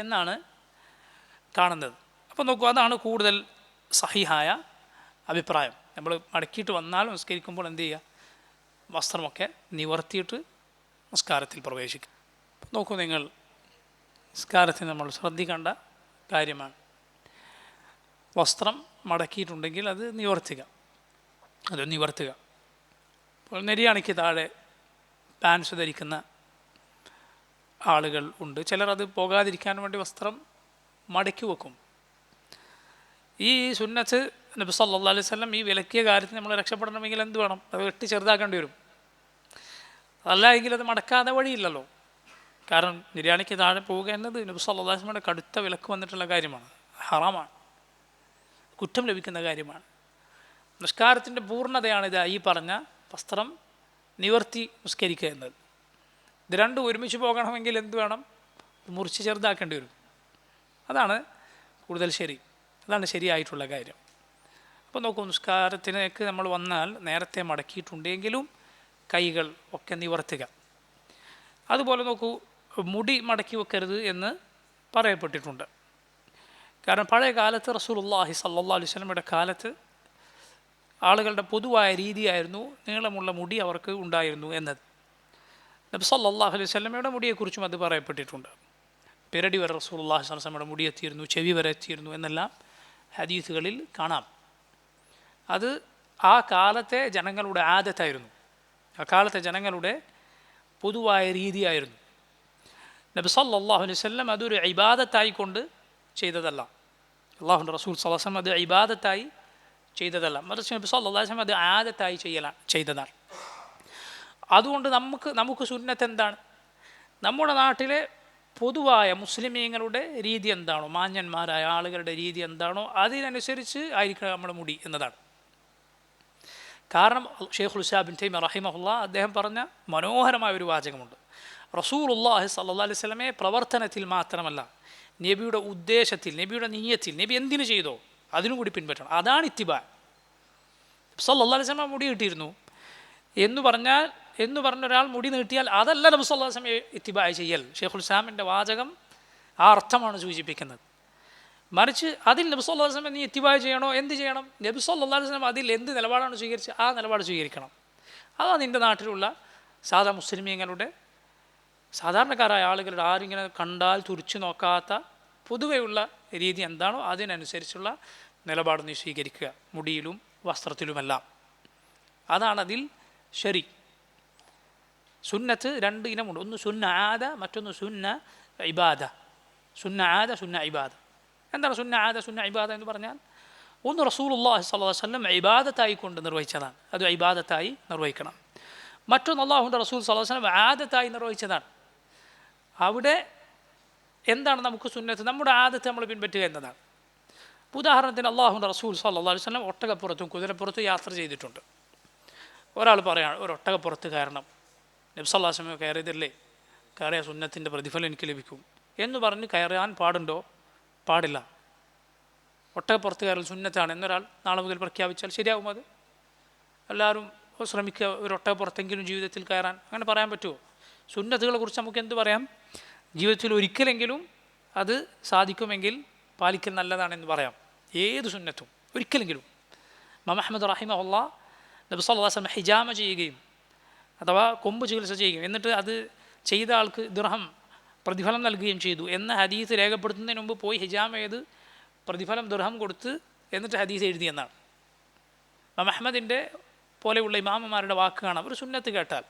എന്നാണ് കാണുന്നത്. അപ്പോൾ നോക്കൂ, അതാണ് കൂടുതൽ സഹിഹായ അഭിപ്രായം. നമ്മൾ മടക്കിയിട്ട് വന്നാലും നിസ്കരിക്കുമ്പോൾ എന്ത് ചെയ്യുക, വസ്ത്രമൊക്കെ നിവർത്തിയിട്ട് നിസ്കാരത്തിൽ പ്രവേശിക്കും. നോക്കൂ നിങ്ങൾ, നിസ്കാരത്തിൽ നമ്മൾ ശ്രദ്ധിക്കേണ്ട കാര്യമാണ്. വസ്ത്രം മടക്കിയിട്ടുണ്ടെങ്കിൽ അത് നിവർത്തുക. ഇപ്പോൾ നെരിയാണിക്ക് താഴെ പാൻസ് ധരിക്കുന്ന ആളുകൾ ഉണ്ട്. ചിലർ അത് പോകാതിരിക്കാൻ വേണ്ടി വസ്ത്രം മടക്കി വെക്കും. ഈ സുന്നത്ത് നബി സല്ലല്ലാഹു അലൈഹി വസല്ലം ഈ വിലക്കിയ കാര്യത്തിൽ നമ്മൾ രക്ഷപ്പെടണമെങ്കിൽ എന്ത് വേണം? അത് വെട്ടി ചെറുതാക്കേണ്ടി വരും. അതല്ല എങ്കിൽ അത് മടക്കാതെ വഴിയില്ലല്ലോ. കാരണം നിര്യാണിക്ക് താഴെ പോവുക എന്നത് നബി സല്ലല്ലാഹു അലൈഹി വസല്ലമയുടെ കടുത്ത വിലക്ക് വന്നിട്ടുള്ള കാര്യമാണ്, ഹറാമാണ്, കുറ്റം ലഭിക്കുന്ന കാര്യമാണ്. നിസ്കാരത്തിൻ്റെ പൂർണ്ണതയാണിത് ഈ പറഞ്ഞ വസ്ത്രം നിവർത്തി നിസ്കരിക്കുക എന്നത്. ഇത് രണ്ടും ഒരുമിച്ച് പോകണമെങ്കിൽ എന്ത് വേണം? മുറിച്ച് ചെറുതാക്കേണ്ടി വരും. അതാണ് കൂടുതൽ അതാണ് ശരിയായിട്ടുള്ള കാര്യം. അപ്പോൾ നോക്കൂ, നിസ്കാരത്തിലേക്ക് നമ്മൾ വന്നാൽ നേരത്തെ മടക്കിയിട്ടുണ്ടെങ്കിലും കൈകൾ ഒക്കെ നിവർത്തുക. അതുപോലെ നോക്കൂ, മുടി മടക്കി വെക്കരുത് എന്ന് പറയപ്പെട്ടിട്ടുണ്ട്. കാരണം പഴയ കാലത്ത് റസൂലുള്ളാഹി സ്വല്ലല്ലാഹു അലൈഹി വസല്ലമയുടെ കാലത്ത് ആളുകളുടെ പൊതുവായ രീതിയായിരുന്നു നീളമുള്ള മുടി അവർക്ക് ഉണ്ടായിരുന്നു എന്നത്. നബി സല്ലല്ലാഹു അലൈഹി വസല്ലമയുടെ മുടിയെക്കുറിച്ചും അത് പറയപ്പെട്ടിട്ടുണ്ട്. പെരടി വരെ റസൂലുള്ളാഹി സ്വല്ലല്ലാഹു അലൈഹി വസല്ലമയുടെ മുടി എത്തിയിരുന്നു, ചെവി വരെ എത്തിയിരുന്നു എന്നെല്ലാം ഹദീസുകളിൽ കാണാം. അത് ആ കാലത്തെ ജനങ്ങളുടെ ആദത്തായിരുന്നു, ആ കാലത്തെ ജനങ്ങളുടെ പൊതുവായ രീതിയായിരുന്നു. നബി സല്ലല്ലാഹു അലൈഹി വസല്ലം അതൊരു ഇബാദത്തായിക്കൊണ്ട് ചെയ്തതല്ല. അള്ളാഹുവിൻ്റെ റസൂൽ സ്വല്ലല്ലാഹു അലൈഹി വസല്ലം അത് ഇബാദത്തായി ചെയ്തതല്ല, മറിച്ച് നബി സല്ലല്ലാഹു അലൈഹി വസല്ലം അത് ആദത്തായി ചെയ്തതാണ്. അതുകൊണ്ട് നമുക്ക് സുന്നത്ത് എന്താണ്? നമ്മുടെ നാട്ടിലെ പൊതുവായ മുസ്ലിമീങ്ങളുടെ രീതി എന്താണോ, മാന്യന്മാരായ ആളുകളുടെ രീതി എന്താണോ അതിനനുസരിച്ച് ആയിരിക്കണം നമ്മുടെ മുടി എന്നതാണ്. കാരണം ഷെയ്ഖുൽ ഇസ്ലാം ഇബ്നു തൈമിയ്യ റഹിമഹുല്ലാ അദ്ദേഹം പറഞ്ഞ മനോഹരമായ ഒരു വാചകമുണ്ട്. റസൂലുള്ളാഹി സ്വല്ലല്ലാഹു അലൈഹി വസല്ലമയെ പ്രവർത്തനത്തിൽ മാത്രമല്ല, നബിയുടെ ഉദ്ദേശത്തിൽ, നബിയുടെ നിയ്യത്തിൽ, നബി എന്തിനു ചെയ്തോ അതിനും കൂടി പിൻപറ്റണം. അതാണ് ഇത്തിബാ. സല്ലല്ലാഹു അലൈഹി വസല്ലം മുടി കിട്ടിയിരുന്നു എന്ന് പറഞ്ഞൊരാൾ മുടി നീട്ടിയാൽ അതല്ല നബി സല്ലല്ലാഹു അലൈഹി വസല്ലം ഇത്തിബാ ചെയ്യൽ. ഷെയ്ഖുൽ ഇസ്ലാമിൻ്റെ വാചകം ആ അർത്ഥമാണ് സൂചിപ്പിക്കുന്നത്. മറിച്ച് അതിൽ നബി സല്ലല്ലാഹു അലൈഹി വസല്ലം നീ ഇത്തിബാ ചെയ്യണോ, എന്ത് ചെയ്യണം? നബി സല്ലല്ലാഹു അലൈഹി വസല്ലം അതിൽ എന്ത് നിലപാടാണ് സ്വീകരിച്ച് ആ നിലപാട് സ്വീകരിക്കണം. അതാണ് നിൻ്റെ നാട്ടിലുള്ള സാധാ മുസ്ലിമീങ്ങളുടെ, സാധാരണക്കാരായ ആളുകളുടെ, ആരിങ്ങനെ കണ്ടാൽ തുറിച്ചു നോക്കാത്ത പൊതുവെയുള്ള രീതി എന്താണോ അതിനനുസരിച്ചുള്ള നിലപാട് നീ സ്വീകരിക്കുക, മുടിയിലും വസ്ത്രത്തിലുമെല്ലാം. അതാണതിൽ ശരി. സുന്നത്ത് രണ്ട് ഇനമുണ്ട്. ഒന്ന് സുന്ന ആദ, മറ്റൊന്ന് സുന്ന ഇബാദ. സുന്ന ആദ, സുന്ന ഇബാദ. എന്താണ് സുന്ന ആദ, സുന്ന ഇബാദ എന്ന് പറഞ്ഞാൽ? ഒന്ന് റസൂലുള്ളാഹി സ്വല്ലല്ലാഹു അലൈഹി വസല്ലം ഇബാദത്തായി കൊണ്ട് നിർവഹിച്ചതാണ്, അത് ഇബാദത്തായി നിർവഹിക്കണം. മറ്റൊന്ന് അല്ലാഹുവിൻ്റെ റസൂൽ സ്വല്ലല്ലാഹു അലൈഹി വസല്ലം ആദത്തായി നിർവഹിച്ചതാണ്. അവിടെ എന്താണ് നമുക്ക് സുന്നത്ത്? നമ്മുടെ ആദത്ത് നമ്മൾ പിൻപറ്റുക എന്നതാണ്. ഉദാഹരണത്തിന് അല്ലാഹുവിൻ്റെ റസൂൽ സ്വല്ലല്ലാഹു അലൈഹി വസല്ലം ഒട്ടകപ്പുറത്തും കുതിരപ്പുറത്തും യാത്ര ചെയ്തിട്ടുണ്ട്. ഒരാൾ പറയാണ്, ഒരു ഒട്ടകപ്പുറത്ത് കയറണം, നബി സല്ലല്ലാഹു അലൈഹി വസല്ലം കയറിയതല്ലേ, കയറിയ സുന്നത്തിൻ്റെ പ്രതിഫലം എനിക്ക് ലഭിക്കും എന്ന് പറഞ്ഞ് കയറാൻ പാടുണ്ടോ? പാടില്ല. ഒട്ടകപ്പുറത്ത് കയറൽ സുന്നത്താണ് എന്നൊരാൾ നാളെ മുതൽ പ്രഖ്യാപിച്ചാൽ ശരിയാവും? അത് എല്ലാവരും ശ്രമിക്കുക, ഒരു ഒട്ടകപ്പുറത്തെങ്കിലും ജീവിതത്തിൽ കയറാൻ. അങ്ങനെ പറയാൻ പറ്റുമോ? സുന്നത്തുകളെ കുറിച്ച് നമുക്ക് എന്ത് പറയാം? ജീവിതത്തിൽ ഒരിക്കലെങ്കിലും അത് സാധിക്കുമെങ്കിൽ പാലിക്കൽ നല്ലതാണെന്ന് പറയാം. ഏത് സുന്നത്തും ഒരിക്കലെങ്കിലും. ഇമാം അഹ്മദ് റഹിമഹുല്ലാ നബി സല്ലല്ലാഹു അലൈഹി വസല്ലം ഹിജാമ ചെയ്യുകയും, അഥവാ കൊമ്പ് ചികിത്സ ചെയ്യുകയും, എന്നിട്ട് അത് ചെയ്ത ആൾക്ക് ദിർഹം പ്രതിഫലം നൽകുകയും ചെയ്തു എന്ന ഹദീസ് രേഖപ്പെടുത്തുന്നതിന് മുമ്പ് പോയി ഹിജാമ ചെയ്ത് പ്രതിഫലം ദിർഹം കൊടുത്ത് എന്നിട്ട് ഹദീസ് എഴുതിയെന്നാണ്. ഇമാം അഹ്മദിൻ്റെ പോലെയുള്ള ഇമാമന്മാരുടെ വാക്ക് കാണാം. ഒരു സുന്നത്ത് കേട്ടാൽ,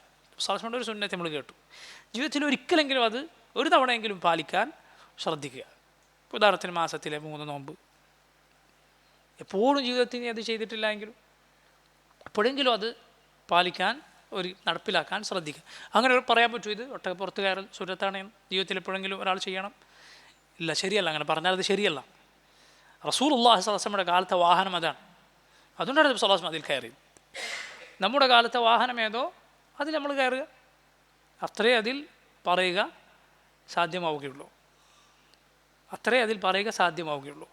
സലഫിൻ്റെ ഒരു സുന്നത്ത് നമ്മൾ കേട്ടു, ജീവിതത്തിൽ ഒരിക്കലെങ്കിലും അത് ഒരു തവണയെങ്കിലും പാലിക്കാൻ ശ്രദ്ധിക്കുക. ഉദാഹരണത്തിന് മാസത്തിലെ 3 നോമ്പ്. എപ്പോഴും ജീവിതത്തിൽ അത് ചെയ്തിട്ടില്ല എങ്കിലും എപ്പോഴെങ്കിലും അത് പാലിക്കാൻ, നടപ്പിലാക്കാൻ ശ്രദ്ധിക്കുക. അങ്ങനെ പറയാൻ പറ്റൂ ഇത് ഒട്ടകപ്പുറത്ത് കയറൽ സുന്നത്താണ് ജീവിതത്തിൽ എപ്പോഴെങ്കിലും ഒരാൾ ചെയ്യണം? ഇല്ല, ശരിയല്ല. അങ്ങനെ പറഞ്ഞാൽ അത് ശരിയല്ല. റസൂലുള്ളാഹി സ്വല്ലല്ലാഹു അലൈഹി വസല്ലമയുടെ കാലത്തെ വാഹനം അതാണ്, അതുകൊണ്ടാണ് നബി സല്ലല്ലാഹു അലൈഹി വസല്ലം അതിൽ കയറിയത്. നമ്മുടെ കാലത്തെ വാഹനം ഏതോ അതിൽ നമ്മൾ കയറുക, അത്രേ അതിൽ പറയുക സാധ്യമാവുകയുള്ളൂ, അത്രേ അതിൽ പറയുക സാധ്യമാവുകയുള്ളൂ.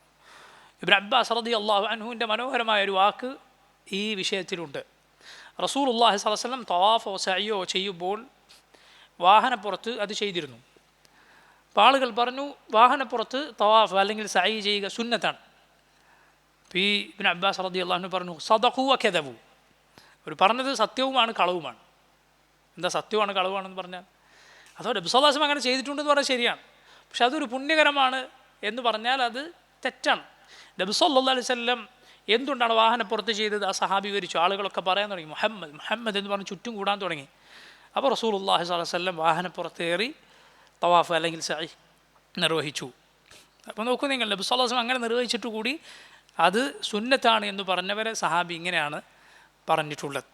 ഇബ്നു അബ്ബാസ് റളിയല്ലാഹു അൻഹുവിൻ്റെ മനോഹരമായ ഒരു വാക്ക് ഈ വിഷയത്തിലുണ്ട്. റസൂലുള്ളാഹി സ്വല്ലല്ലാഹു അലൈഹി വസല്ലം തവാഫോ സഅയോ ചെയ്യുമ്പോൾ വാഹനപ്പുറത്ത് അത് ചെയ്തിരുന്നു. അപ്പോൾ ആളുകൾ പറഞ്ഞു, വാഹനപ്പുറത്ത് തവാഫ് അല്ലെങ്കിൽ സഅയ് ചെയ്യുക സുന്നത്താണ്. ഈ ഇബ്നു അബ്ബാസ് റളിയല്ലാഹു അൻഹു പറഞ്ഞു, സദഖു വകദബു. അവർ പറഞ്ഞത് സത്യവുമാണ് കളവുമാണ്. എന്താ സത്യമാണ് കളവാണെന്ന് പറഞ്ഞാൽ? അതോ നബി സല്ലല്ലാഹു അലൈഹി വസല്ലം അങ്ങനെ ചെയ്തിട്ടുണ്ടെന്ന് പറഞ്ഞാൽ ശരിയാണ്, പക്ഷെ അതൊരു പുണ്യകരമാണ് എന്ന് പറഞ്ഞാൽ അത് തെറ്റാണ്. നബി സല്ലല്ലാഹു അലൈഹി വസല്ലം എന്തുകൊണ്ടാണ് വാഹനപ്പുറത്ത് ചെയ്തത്? ആ സഹാബി വിവരിച്ചു. ആളുകളൊക്കെ പറയാൻ തുടങ്ങി, മുഹമ്മദ് മുഹമ്മദ് എന്ന് പറഞ്ഞ് ചുറ്റും കൂടാൻ തുടങ്ങി. അപ്പോൾ റസൂലുള്ളാഹി സ്വല്ലല്ലാഹു അലൈഹി വസല്ലം വാഹനപ്പുറത്ത് കയറി തവാഫ് അല്ലെങ്കിൽ സഅയ് നിർവഹിച്ചു. അപ്പോൾ നോക്കൂ നിങ്ങൾ, നബി സല്ലല്ലാഹു അലൈഹി വസല്ലം അങ്ങനെ നിർവഹിച്ചിട്ട് കൂടി അത് സുന്നത്താണ് എന്ന് പറഞ്ഞവരെ സഹാബി ഇങ്ങനെയാണ് പറഞ്ഞിട്ടുള്ളത്.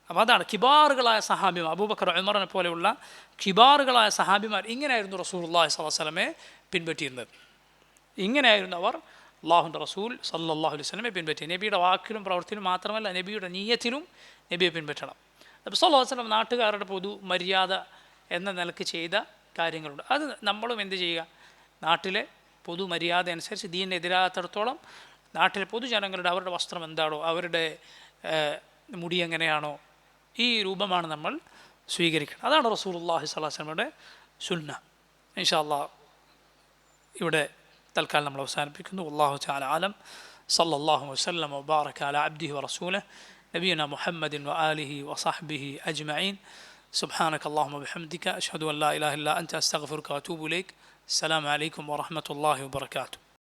അപ്പോൾ അതാണ് കിബാറുകളായ സഹാബിമാർ, അബൂബക്കർ ഉമറിനെ പോലെയുള്ള കിബാറുകളായ സഹാബിമാർ ഇങ്ങനെയായിരുന്നു റസൂലുള്ളാഹി സ്വല്ലല്ലാഹു അലൈഹി വസല്ലമയെ പിൻപറ്റിയിരുന്നത്. ഇങ്ങനെയായിരുന്നു അവർ അല്ലാഹുവിൻ്റെ റസൂൽ സല്ലല്ലാഹു അലൈഹി വസല്ലമയെ പിൻപറ്റി. നബിയുടെ വാക്കിലും പ്രവൃത്തിയിലും മാത്രമല്ല, നബിയുടെ നിയ്യത്തിലും നബിയെ പിൻപറ്റണം. നബി സല്ലല്ലാഹു അലൈഹി വസല്ലം നാട്ടുകാരുടെ പൊതു മര്യാദ എന്ന നിലക്ക് ചെയ്ത കാര്യങ്ങളുണ്ട്. അത് നമ്മളും എന്ത് ചെയ്യുക? നാട്ടിലെ പൊതു മര്യാദ അനുസരിച്ച് ദീനിനെതിരാകത്തിടത്തോളം നാട്ടിലെ പൊതുജനങ്ങളുടെ അവരുടെ വസ്ത്രം എന്താണോ, അവരുടെ മുടി എങ്ങനെയാണോ, ഈ രൂപമാണ് നമ്മൾ സ്വീകരിക്കണം. അതാണ് റസൂലുള്ളാഹി സ്വല്ലല്ലാഹു അലൈഹി വസല്ലമയുടെ സുന്ന. ഇൻഷാ അല്ലാഹ് ഇവിടെ തൽക്കാലം നമ്മൾ അവസാനിപ്പിക്കുന്നു. വല്ലാഹു തആല അലം. സല്ലല്ലാഹു വസല്ലം വബാറക അലാ അബ്ദിഹി വറസൂലിഹി നബിയനാ മുഹമ്മദിൻ വആലിഹി വസഹ്ബിഹി അജ്മഈൻ. സുബ്ഹാനക അല്ലാഹുമ്മ ബിഹംദിക അഷ്ഹദു അൻ ലാ ഇലാഹ ഇല്ലാ അൻത അസ്തഗ്ഫിറുക വഅതൂബു ഇലൈക്. അസ്സലാമു അലൈക്കും വറഹ്മത്തുള്ളാഹി വബറകാതുഹു.